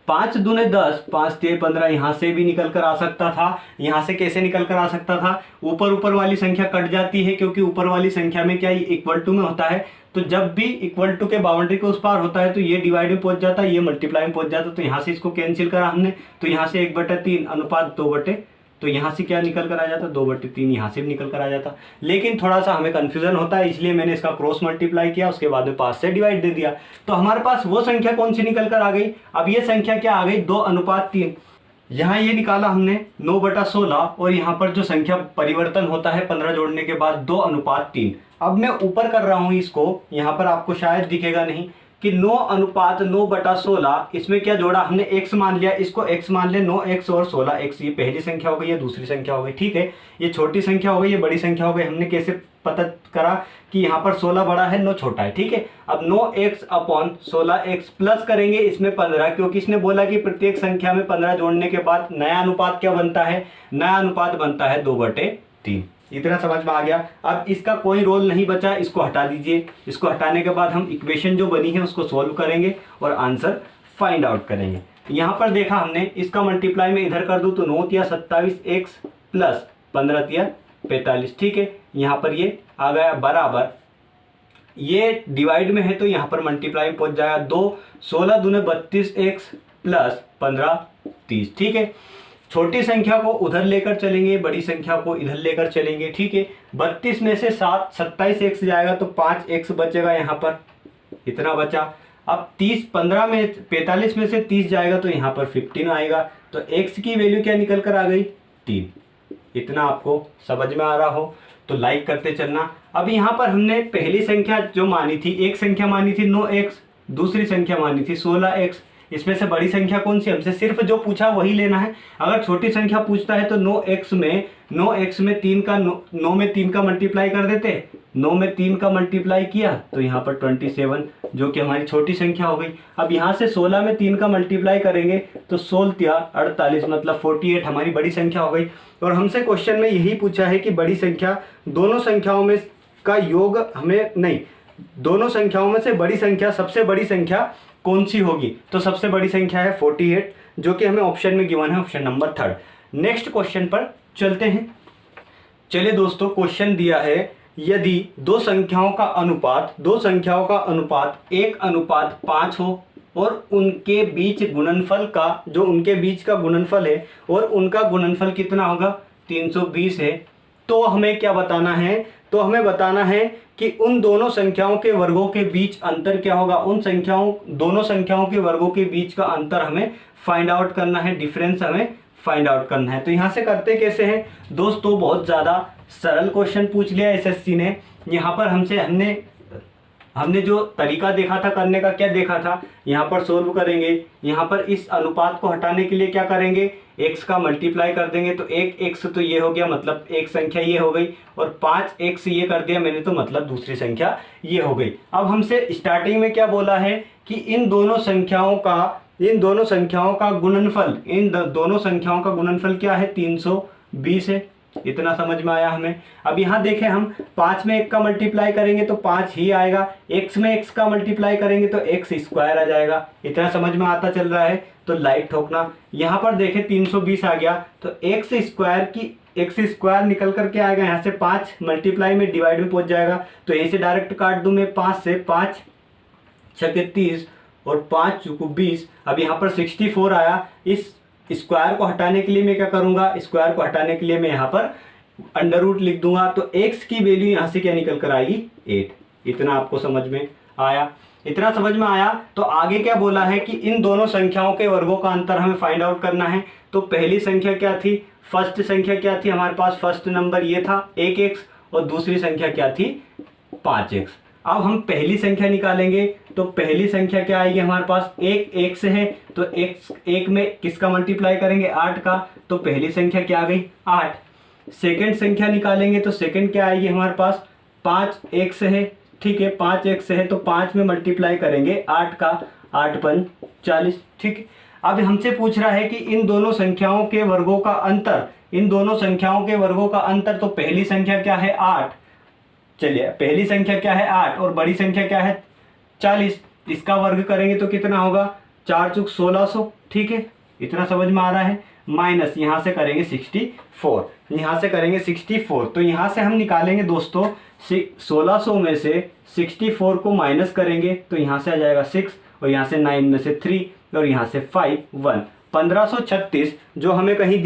5 दूने 10 5 3 15, यहाँ से भी निकल कर आ सकता था। यहाँ से कैसे निकल कर आ सकता था, ऊपर वाली संख्या कट जाती है, क्योंकि ऊपर वाली संख्या में क्या इक्वल टू में होता है। तो जब भी इक्वल टू के बाउंड्री के उस पार होता है तो ये डिवाइड में पहुंच जाता है, ये मल्टीप्लाई में पहुंच जाता है। तो यहाँ से इसको कैंसिल करा हमने, तो यहाँ से 1/3 अनुपात 2/, तो यहाँ से क्या निकल कर आ जाता, 2/3, यहाँ से भी निकल कर आ जाता। लेकिन थोड़ा सा हमें कन्फ्यूजन होता है, इसलिए मैंने इसका क्रॉस मल्टीप्लाई किया, उसके बाद में 5 से डिवाइड दे दिया। तो हमारे पास वो संख्या कौन सी निकल कर आ गई, अब ये संख्या क्या आ गई, 2:3। यहाँ ये निकाला हमने 9/16, और यहाँ पर जो संख्या परिवर्तन होता है 15 जोड़ने के बाद 2:3। अब मैं ऊपर कर रहा हूँ इसको, यहाँ पर आपको शायद दिखेगा नहीं कि 9:9/16, इसमें क्या जोड़ा हमने, x मान लिया, इसको x मान ले, 9x और 16x, ये पहली संख्या हो गई, ये दूसरी संख्या हो गई, ठीक है। ये छोटी संख्या हो गई, ये बड़ी संख्या हो गई। हमने कैसे पता करा कि यहाँ पर 16 बड़ा है, 9 छोटा है, ठीक है। अब 9x/16x प्लस करेंगे इसमें 15, क्योंकि इसने बोला कि प्रत्येक संख्या में 15 जोड़ने के बाद नया अनुपात क्या बनता है, नया अनुपात बनता है 2/3। इतना समझ में आ गया। अब इसका कोई रोल नहीं बचा, इसको हटा दीजिए। इसको हटाने के बाद हम इक्वेशन जो बनी है उसको सॉल्व करेंगे और आंसर फाइंड आउट करेंगे। यहाँ पर देखा हमने, इसका मल्टीप्लाई में इधर कर दूं तो 9 तिया 27x प्लस 15 तिया 45, ठीक है। यहाँ पर ये आ गया बराबर, ये डिवाइड में है तो यहाँ पर मल्टीप्लाई में पहुंच जाएगा 2 16 दूने 32x प्लस 15 30, ठीक है। छोटी संख्या को उधर लेकर चलेंगे, बड़ी संख्या को इधर लेकर चलेंगे, ठीक है। 32 में से 27x जाएगा तो 5x बचेगा, यहाँ पर इतना बचा। अब 45 में से 30 जाएगा तो यहाँ पर 15 आएगा, तो x की वैल्यू क्या निकल कर आ गई, 3। इतना आपको समझ में आ रहा हो तो लाइक करते चलना। अब यहाँ पर हमने पहली संख्या जो मानी थी, एक संख्या मानी थी 9x, दूसरी संख्या मानी थी 16x। इसमें से बड़ी संख्या कौन सी, हमसे सिर्फ जो पूछा वही लेना है। अगर छोटी संख्या पूछता है तो 9x में 3 का 9 में 3 का मल्टीप्लाई कर देते, 9 में 3 का मल्टीप्लाई किया तो यहाँ पर 27, जो कि हमारी छोटी संख्या हो गई। अब यहाँ से 16 में 3 का मल्टीप्लाई करेंगे तो 16 तिया 48, मतलब 48 हमारी बड़ी संख्या हो गई। और हमसे क्वेश्चन में यही पूछा है कि बड़ी संख्या, दोनों संख्याओं में का योग हमें नहीं, दोनों संख्याओं में से बड़ी संख्या, सबसे बड़ी संख्या कौन सी होगी, तो सबसे बड़ी संख्या है 48, जो कि हमें ऑप्शन में गिवन है, ऑप्शन नंबर 3। नेक्स्ट क्वेश्चन पर चलते हैं। चलिए दोस्तों, क्वेश्चन दिया है, यदि दो संख्याओं का अनुपात 1:5 हो, और उनके बीच गुणनफल का, जो उनके बीच का गुणनफल है और उनका गुणनफल कितना होगा 320 है। तो हमें क्या बताना है, तो हमें बताना है कि उन दोनों संख्याओं के वर्गों के बीच अंतर क्या होगा, उन संख्याओं, दोनों संख्याओं के वर्गों के बीच का अंतर हमें फाइंड आउट करना है, डिफरेंस हमें फाइंड आउट करना है। तो यहाँ से करते कैसे हैं दोस्तों, बहुत ज़्यादा सरल क्वेश्चन पूछ लिया एसएससी ने। यहाँ पर हमने जो तरीका देखा था करने का, क्या देखा था, यहाँ पर सोल्व करेंगे, यहाँ पर इस अनुपात को हटाने के लिए क्या करेंगे, x का मल्टीप्लाई कर देंगे, तो 1x तो ये हो गया, मतलब एक संख्या ये हो गई, और 5x ये कर दिया मैंने, तो मतलब दूसरी संख्या ये हो गई। अब हमसे स्टार्टिंग में क्या बोला है कि इन दोनों संख्याओं का गुणनफल, इन दोनों संख्याओं का गुणनफल क्या है 320 है। इतना समझ में आया हमें। अब यहाँ देखें, हम 5 में 1 का मल्टीप्लाई करेंगे तो 5 ही आएगा, x में x का मल्टीप्लाई करेंगे तो x स्क्वायर आ जाएगा। इतना समझ में आता चल रहा है, तो लाइक ठोकना। यहाँ पर देखें 320 आ गया, तो x स्क्वायर निकल करके आएगा, यहाँ से 5 मल्टीप्लाई में डिवाइड में पहुंच जाएगा, तो यहीं से डायरेक्ट काट दूं मैं 5 से, 5 छके 30 और 5 चौको 20। अब यहाँ पर 64 आया। इस स्क्वायर को हटाने के लिए मैं क्या करूंगा, स्क्वायर को हटाने के लिए मैं यहाँ पर अंडर रूट लिख दूंगा, तो x की वैल्यू यहाँ से क्या निकल कर आएगी 8। इतना आपको समझ में आया, इतना समझ में आया। तो आगे क्या बोला है कि इन दोनों संख्याओं के वर्गों का अंतर हमें फाइंड आउट करना है। तो पहली संख्या क्या थी, फर्स्ट संख्या क्या थी हमारे पास, फर्स्ट नंबर ये था 1x, और दूसरी संख्या क्या थी 5x। अब हम पहली संख्या निकालेंगे, तो पहली संख्या क्या आएगी हमारे पास, 1x है, तो एक में किसका मल्टीप्लाई करेंगे 8 का, तो पहली संख्या क्या आ गई 8। सेकंड संख्या निकालेंगे, तो सेकंड क्या आएगी हमारे पास 5x है, ठीक है 5x है, तो 5 में मल्टीप्लाई करेंगे 8 का, 8 5 40, ठीक है। अब हमसे पूछ रहा है कि इन दोनों संख्याओं के वर्गों का अंतर, इन दोनों संख्याओं के वर्गों का अंतर, तो पहली संख्या क्या है 8, चलिए पहली संख्या क्या है 8 और बड़ी संख्या क्या है 40, इसका वर्ग करेंगे तो कितना होगा 4 चौक 1600, ठीक है। इतना समझ में आ रहा है। माइनस यहाँ से करेंगे 64, यहाँ से करेंगे 64, तो यहाँ से हम निकालेंगे दोस्तों 1600 में से 64 को माइनस करेंगे, तो यहाँ से आ जाएगा 6, और यहाँ से 9 में से 3, और यहाँ से 5 1, 1536 जो हमें कहीं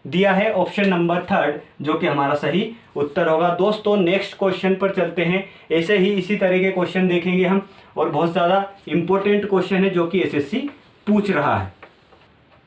दिया है ऑप्शन नंबर 3, जो कि हमारा सही उत्तर होगा। दोस्तों नेक्स्ट क्वेश्चन पर चलते हैं। ऐसे ही इसी तरह के क्वेश्चन देखेंगे हम, और बहुत ज़्यादा इंपॉर्टेंट क्वेश्चन है जो कि एसएससी पूछ रहा है।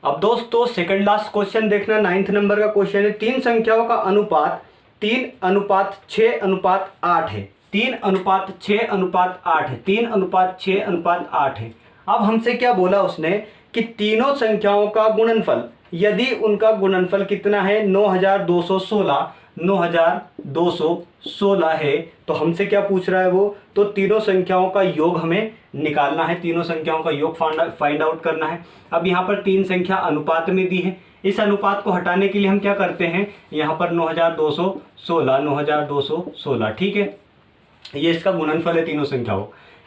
अब दोस्तों सेकंड लास्ट क्वेश्चन देखना, 9th नंबर का क्वेश्चन है। 3 संख्याओं का अनुपात 3:6:8 है, 3:6:8 है, 3:6:8 है। अब हमसे क्या बोला उसने कि तीनों संख्याओं का गुणनफल, यदि उनका गुणनफल कितना है 9216 है, तो हमसे क्या पूछ रहा है वो, तो तीनों संख्याओं का योग हमें निकालना है, तीनों संख्याओं का योग फाइंड आउट करना है। अब यहाँ पर 3 संख्या अनुपात में दी है, इस अनुपात को हटाने के लिए हम क्या करते हैं, यहाँ पर 9216, ठीक है, ये इसका गुणनफल है तीनों संख्याओं।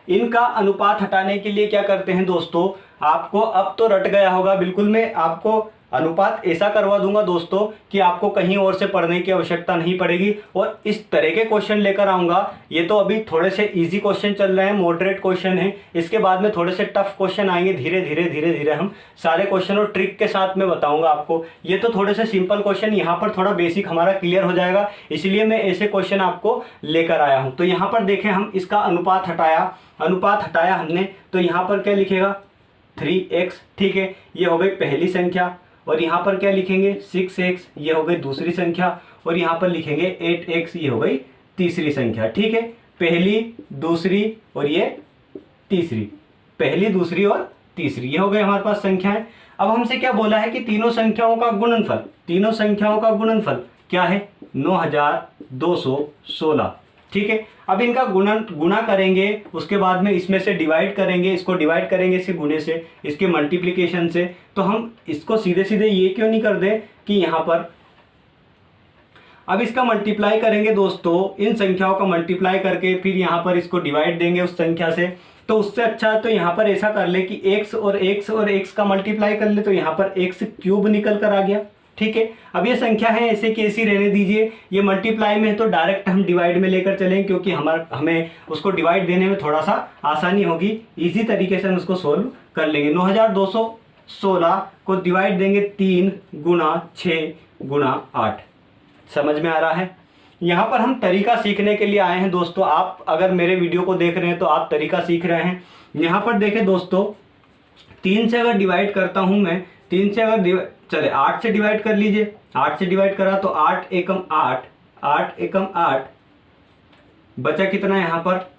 इनका अनुपात हटाने के लिए क्या करते हैं दोस्तों, आपको अब तो रट गया होगा बिल्कुल, मैं आपको अनुपात ऐसा करवा दूंगा दोस्तों कि आपको कहीं और से पढ़ने की आवश्यकता नहीं पड़ेगी, और इस तरह के क्वेश्चन लेकर आऊंगा। ये तो अभी थोड़े से इजी क्वेश्चन चल रहे हैं, मॉडरेट क्वेश्चन है, इसके बाद में थोड़े से टफ क्वेश्चन आएंगे। धीरे धीरे हम सारे क्वेश्चन और ट्रिक के साथ में बताऊंगा आपको। ये तो थोड़े से सिंपल क्वेश्चन, यहाँ पर थोड़ा बेसिक हमारा क्लियर हो जाएगा, इसलिए मैं ऐसे क्वेश्चन आपको लेकर आया हूँ। तो यहाँ पर देखें, हम इसका अनुपात हटाया हमने, तो यहाँ पर क्या लिखेगा 3x, ठीक है, ये हो गई पहली संख्या, और यहाँ पर क्या लिखेंगे 6x, ये हो गई दूसरी संख्या, और यहाँ पर लिखेंगे 8x, ये हो गई तीसरी संख्या, ठीक है। पहली दूसरी और ये तीसरी, पहली दूसरी और तीसरी, ये हो गए हमारे पास संख्याएं। अब हमसे क्या बोला है कि तीनों संख्याओं का गुणनफल क्या है 9216, ठीक है। अब इनका गुणा करेंगे, उसके बाद में इसमें से डिवाइड करेंगे, इसको डिवाइड करेंगे इसके गुणे से, इसके मल्टीप्लिकेशन से। तो हम इसको सीधे सीधे ये क्यों नहीं कर दें कि यहाँ पर अब इसका मल्टीप्लाई करेंगे दोस्तों, इन संख्याओं का मल्टीप्लाई करके फिर यहाँ पर इसको डिवाइड देंगे उस संख्या से। तो उससे अच्छा तो यहाँ पर ऐसा कर ले कि x और x का मल्टीप्लाई कर ले, तो यहाँ पर x क्यूब निकल कर आ गया, ठीक है। अब ये संख्या है ऐसे की ऐसी रहने दीजिए, ये मल्टीप्लाई में है तो डायरेक्ट हम डिवाइड में लेकर चलें, क्योंकि हमें उसको डिवाइड देने में थोड़ा सा आसानी होगी, इजी तरीके से हम उसको सोल्व कर लेंगे। 9216 को डिवाइड देंगे 3 गुना 6 गुना 8। समझ में आ रहा है? यहाँ पर हम तरीका सीखने के लिए आए हैं दोस्तों। आप अगर मेरे वीडियो को देख रहे हैं तो आप तरीका सीख रहे हैं। यहाँ पर देखें दोस्तों, 3 से अगर डिवाइड करता हूँ मैं, 3 से अगर चले 8 से डिवाइड कर लीजिए, 8 से डिवाइड करा तो 8 एकम 8, 8 एकम 8, बचा कितना यहाँ पर,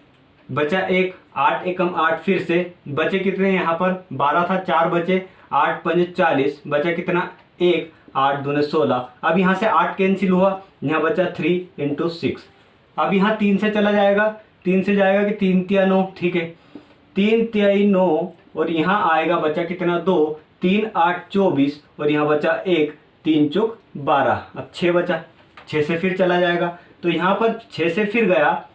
बचा 1, 8 एकम 8, फिर से बचे कितने यहाँ पर 12 था, 4 बचे, 8 5 40, बचा कितना 1, 8 दूने 16। अब यहाँ से 8 कैंसिल हुआ, यहाँ बचा 3 × 6। अब यहाँ 3 से चला जाएगा, 3 से जाएगा कि 3 तिया 9, ठीक है, 3 तियाई 9, और यहाँ आएगा बचा कितना 2, 3 8 24, और यहाँ बचा 1, 3 चौक 12। अब 6 बचा, 6 से फिर चला जाएगा, तो यहाँ पर 6 से फिर गया,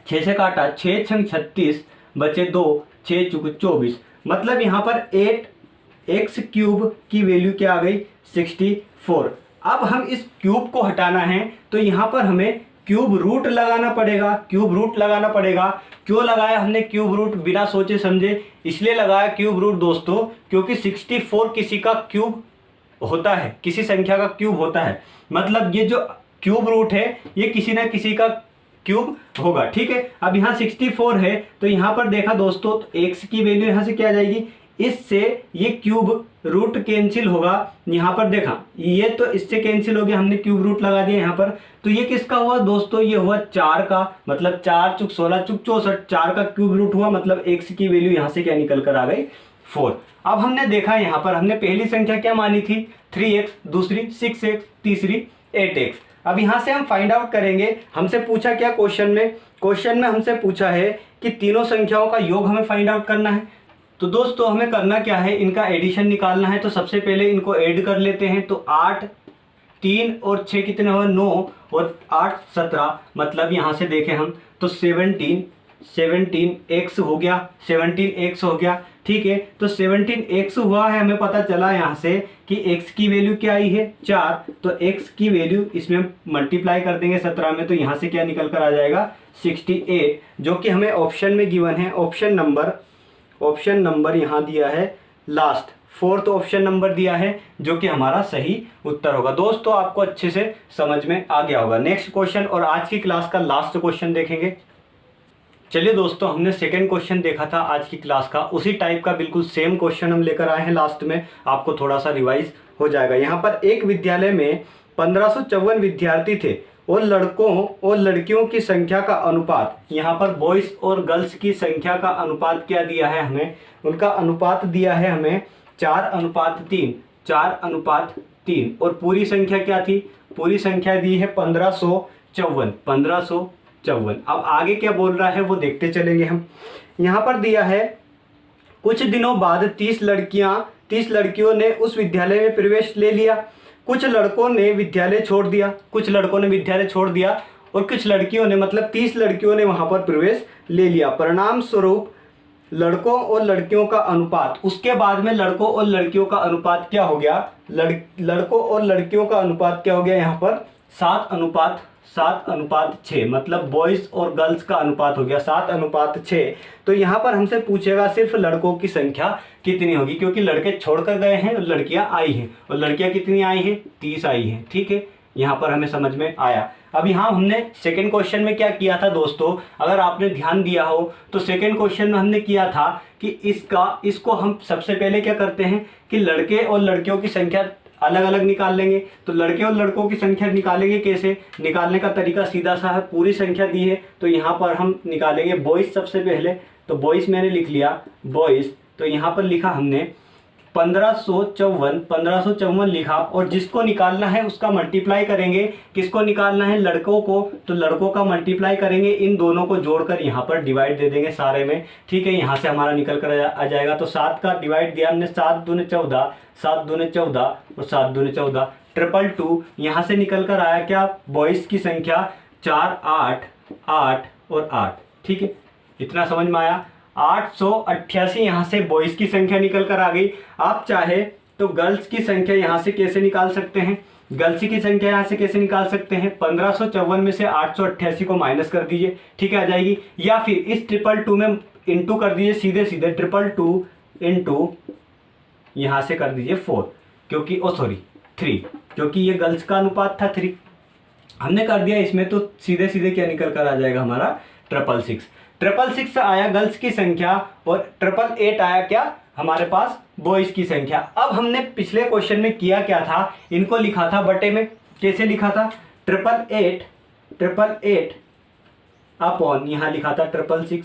6 से काटा, 6 छंग 36, बचे 2, 6 चौक 24। मतलब यहाँ पर 8x क्यूब की वैल्यू क्या आ गई 64। अब हम इस क्यूब को हटाना है तो यहाँ पर हमें क्यूब रूट लगाना पड़ेगा, क्यूब रूट लगाना पड़ेगा। क्यों लगाया हमने क्यूब रूट, बिना सोचे समझे इसलिए लगाया क्यूब रूट दोस्तों, क्योंकि 64 किसी का क्यूब होता है, किसी संख्या का क्यूब होता है। मतलब ये जो क्यूब रूट है ये किसी ना किसी का क्यूब होगा, ठीक है। अब यहाँ 64 है तो यहाँ पर देखा दोस्तों, तो x की वैल्यू यहाँ से क्या आ जाएगी, इससे ये क्यूब रूट कैंसिल होगा। यहाँ पर देखा ये तो इससे कैंसिल हो गया, हमने क्यूब रूट लगा दिया यहाँ पर। तो ये किसका हुआ दोस्तों, ये हुआ 4 का, मतलब 4 चुक 16 चुक 64, 4 का क्यूब रूट हुआ, मतलब x की वैल्यू यहाँ से क्या निकल कर आ गई 4। अब हमने देखा यहाँ पर हमने पहली संख्या क्या मानी थी 3x, दूसरी 6x, तीसरी 8x। अब यहाँ से हम फाइंड आउट करेंगे, हमसे पूछा क्या क्वेश्चन में हमसे पूछा है कि तीनों संख्याओं का योग हमें फाइंड आउट करना है। तो दोस्तों हमें करना क्या है, इनका एडिशन निकालना है। तो सबसे पहले इनको ऐड कर लेते हैं। तो 8 3 और 6 कितने हुए 9, और 8 17, मतलब यहाँ से देखें हम तो 17x हो गया, 17x हो गया, ठीक है। तो 17x हुआ है, हमें पता चला यहाँ से कि x की वैल्यू क्या आई है 4, तो x की वैल्यू इसमें मल्टीप्लाई कर देंगे 17 में, तो यहाँ से क्या निकल कर आ जाएगा 68, जो कि हमें ऑप्शन में गिवन है। ऑप्शन नंबर यहाँ दिया है लास्ट, 4th ऑप्शन नंबर दिया है, जो कि हमारा सही उत्तर होगा। दोस्तों आपको अच्छे से समझ में आ गया होगा। नेक्स्ट क्वेश्चन और आज की क्लास का लास्ट क्वेश्चन देखेंगे। चलिए दोस्तों, हमने सेकंड क्वेश्चन देखा था आज की क्लास का, उसी टाइप का बिल्कुल सेम क्वेश्चन हम लेकर आए हैं लास्ट में, आपको थोड़ा सा रिवाइज हो जाएगा। यहाँ पर एक विद्यालय में 1554 विद्यार्थी थे और लड़कों और लड़कियों की संख्या का अनुपात, यहाँ पर बॉयज़ और गर्ल्स की संख्या का अनुपात क्या दिया है हमें, उनका अनुपात दिया है हमें 4:3, 4:3, और पूरी संख्या क्या थी, पूरी संख्या दी है 1554। अब आगे क्या बोल रहा है वो देखते चलेंगे हम। यहाँ पर दिया है कुछ दिनों बाद 30 लड़कियों ने उस विद्यालय में प्रवेश ले लिया, कुछ लड़कों ने विद्यालय छोड़ दिया, और कुछ लड़कियों ने, मतलब 30 लड़कियों ने वहाँ पर प्रवेश ले लिया। परिणाम स्वरूप लड़कों और लड़कियों का अनुपात, उसके बाद में लड़कों और लड़कियों का अनुपात क्या हो गया, लड़कों और लड़कियों का अनुपात क्या हो गया यहाँ पर 7:6, मतलब बॉयज़ और गर्ल्स का अनुपात हो गया 7:6। तो यहाँ पर हमसे पूछेगा सिर्फ लड़कों की संख्या कितनी होगी, क्योंकि लड़के छोड़कर गए हैं और लड़कियाँ आई हैं, और लड़कियाँ कितनी आई हैं 30 आई हैं, ठीक है। यहाँ पर हमें समझ में आया। अब यहाँ हमने सेकंड क्वेश्चन में क्या किया था दोस्तों, अगर आपने ध्यान दिया हो तो सेकंड क्वेश्चन में हमने किया था कि इसको हम सबसे पहले क्या करते हैं कि लड़के और लड़कियों की संख्या अलग अलग निकाल लेंगे। तो लड़के और लड़कों की संख्या निकालेंगे कैसे, निकालने का तरीका सीधा सा है, पूरी संख्या दी है तो यहाँ पर हम निकालेंगे बॉयज़ सबसे पहले। तो बॉयज़ मैंने लिख लिया बॉयज़, तो यहाँ पर लिखा हमने 1554 लिखा, और जिसको निकालना है उसका मल्टीप्लाई करेंगे। किसको निकालना है, लड़कों को, तो लड़कों का मल्टीप्लाई करेंगे, इन दोनों को जोड़कर यहाँ पर डिवाइड दे देंगे सारे में, ठीक है। यहाँ से हमारा निकल कर आ जाएगा। तो 7 का डिवाइड दिया हमने, 7 दूने 14, 7 दूने 14 और 7 दूने 14, 222। यहाँ से निकल कर आया क्या, बॉयज़ की संख्या 4 8 8 और 8, ठीक है। इतना समझ में आया। 888 यहाँ से बॉयज़ की संख्या निकल कर आ गई। आप चाहे तो गर्ल्स की संख्या यहाँ से कैसे निकाल सकते हैं, गर्ल्स की संख्या यहाँ से कैसे निकाल सकते हैं, 1554 में से 888 को माइनस कर दीजिए, ठीक है, आ जाएगी। या फिर इस 222 में इंटू कर दीजिए, सीधे सीधे 222 इंटू यहाँ से कर दीजिए 4, क्योंकि 3, क्योंकि ये गर्ल्स का अनुपात था 3, हमने कर दिया इसमें, तो सीधे सीधे क्या निकल कर आ जाएगा हमारा 666 आया गर्ल्स की संख्या, और 888 आया क्या हमारे पास बॉयज की संख्या। अब हमने पिछले क्वेश्चन में किया क्या था, इनको लिखा था बटे में, कैसे लिखा था, 888 अपॉन यहाँ लिखा था 666,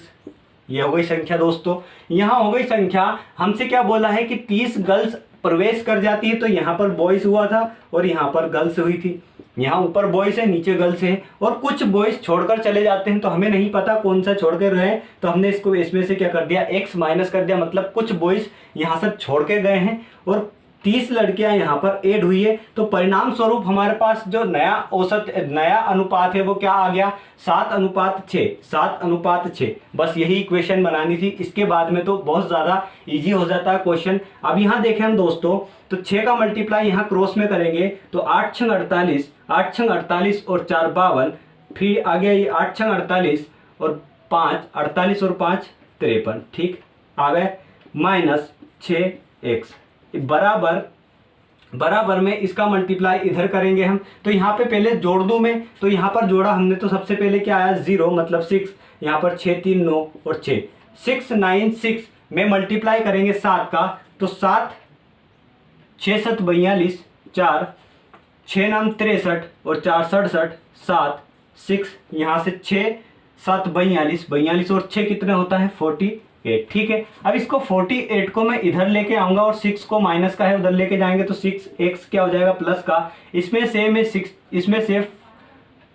ये हो गई संख्या दोस्तों, यहाँ हो गई संख्या। हमसे क्या बोला है कि 30 गर्ल्स प्रवेश कर जाती है, तो यहाँ पर बॉयज हुआ था और यहाँ पर गर्ल्स हुई थी, यहाँ ऊपर बॉयज है नीचे गर्ल्स है, और कुछ बॉयज छोड़कर चले जाते हैं, तो हमें नहीं पता कौन सा छोड़ कर रहे, तो हमने इसको इसमें से क्या कर दिया, x माइनस कर दिया, मतलब कुछ बॉयज यहाँ से छोड़ के गए हैं और 30 लड़कियां यहाँ पर ऐड हुई है। तो परिणाम स्वरूप हमारे पास जो नया अनुपात है वो क्या आ गया, 7:6। बस यही इक्वेशन बनानी थी, इसके बाद में तो बहुत ज़्यादा इजी हो जाता है क्वेश्चन। अब यहाँ देखें हम दोस्तों, तो 6 का मल्टीप्लाई यहाँ क्रॉस में करेंगे तो 8 छंग 48 और 4 52, फिर आ गया ये 8 छंग 48 और 5 48 और 5 53, ठीक आ गए, माइनस 6x बराबर में इसका मल्टीप्लाई इधर करेंगे हम, तो यहाँ पे पहले जोड़ दूं मैं, तो यहाँ पर जोड़ा हमने, तो सबसे पहले क्या आया 0 मतलब 6, यहाँ पर 6 3 9 और 6 696 में मल्टीप्लाई करेंगे 7 का, तो 7 6 7 42, 4 6 9 63 और 4 67, 7 6 यहाँ से 6 7 42 और 6 कितने होता है 48, ठीक है। अब इसको 48 को मैं इधर लेके आऊंगा और 6 को माइनस का है उधर लेके जाएंगे, तो 6x क्या हो जाएगा प्लस का, इसमें से मैं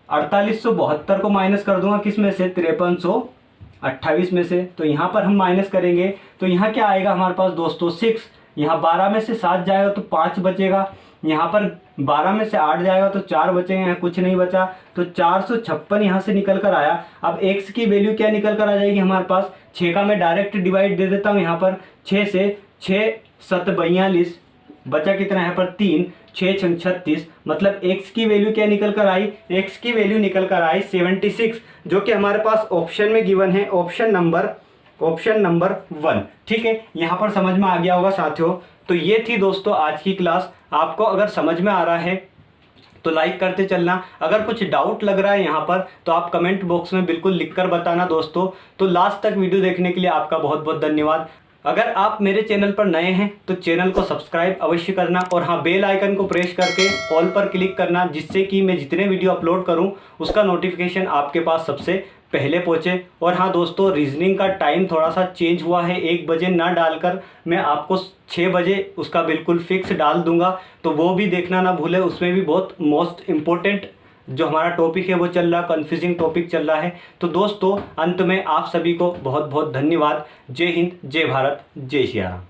4872 को माइनस कर दूंगा, किस में से 5328 में से, तो यहाँ पर हम माइनस करेंगे, तो यहाँ क्या आएगा हमारे पास दोस्तों 6, यहाँ 12 में से 7 जाएगा तो 5 बचेगा, यहाँ पर 12 में से 8 जाएगा तो 4 बचेंगे, यहाँ कुछ नहीं बचा, तो 456 यहाँ से निकल कर आया। अब x की वैल्यू क्या निकल कर आ जाएगी हमारे पास, 6 का मैं डायरेक्ट डिवाइड दे देता हूँ, यहाँ पर 6 से 6 7 42, बचा कितना यहाँ पर 3 6 6 36, मतलब x की वैल्यू क्या निकल कर आई, x की वैल्यू निकल कर आई 76, जो कि हमारे पास ऑप्शन में गिवन है, ऑप्शन नंबर 1, ठीक है। यहाँ पर समझ में आ गया होगा साथियों। तो ये थी दोस्तों आज की क्लास, आपको अगर समझ में आ रहा है तो लाइक करते चलना, अगर कुछ डाउट लग रहा है यहाँ पर तो आप कमेंट बॉक्स में बिल्कुल लिखकर बताना दोस्तों। तो लास्ट तक वीडियो देखने के लिए आपका बहुत बहुत धन्यवाद। अगर आप मेरे चैनल पर नए हैं तो चैनल को सब्सक्राइब अवश्य करना, और हाँ बेल आइकन को प्रेस करके ऑल पर क्लिक करना, जिससे कि मैं जितने वीडियो अपलोड करूं उसका नोटिफिकेशन आपके पास सबसे पहले पहुंचे। और हाँ दोस्तों, रीजनिंग का टाइम थोड़ा सा चेंज हुआ है, 1 बजे ना डालकर मैं आपको 6 बजे उसका बिल्कुल फिक्स डाल दूंगा, तो वो भी देखना ना भूले। उसमें भी बहुत मोस्ट इम्पोर्टेंट जो हमारा टॉपिक है वो चल रहा, कन्फ्यूजिंग टॉपिक चल रहा है। तो दोस्तों अंत में आप सभी को बहुत बहुत धन्यवाद। जय हिंद, जय भारत, जय श्री राम।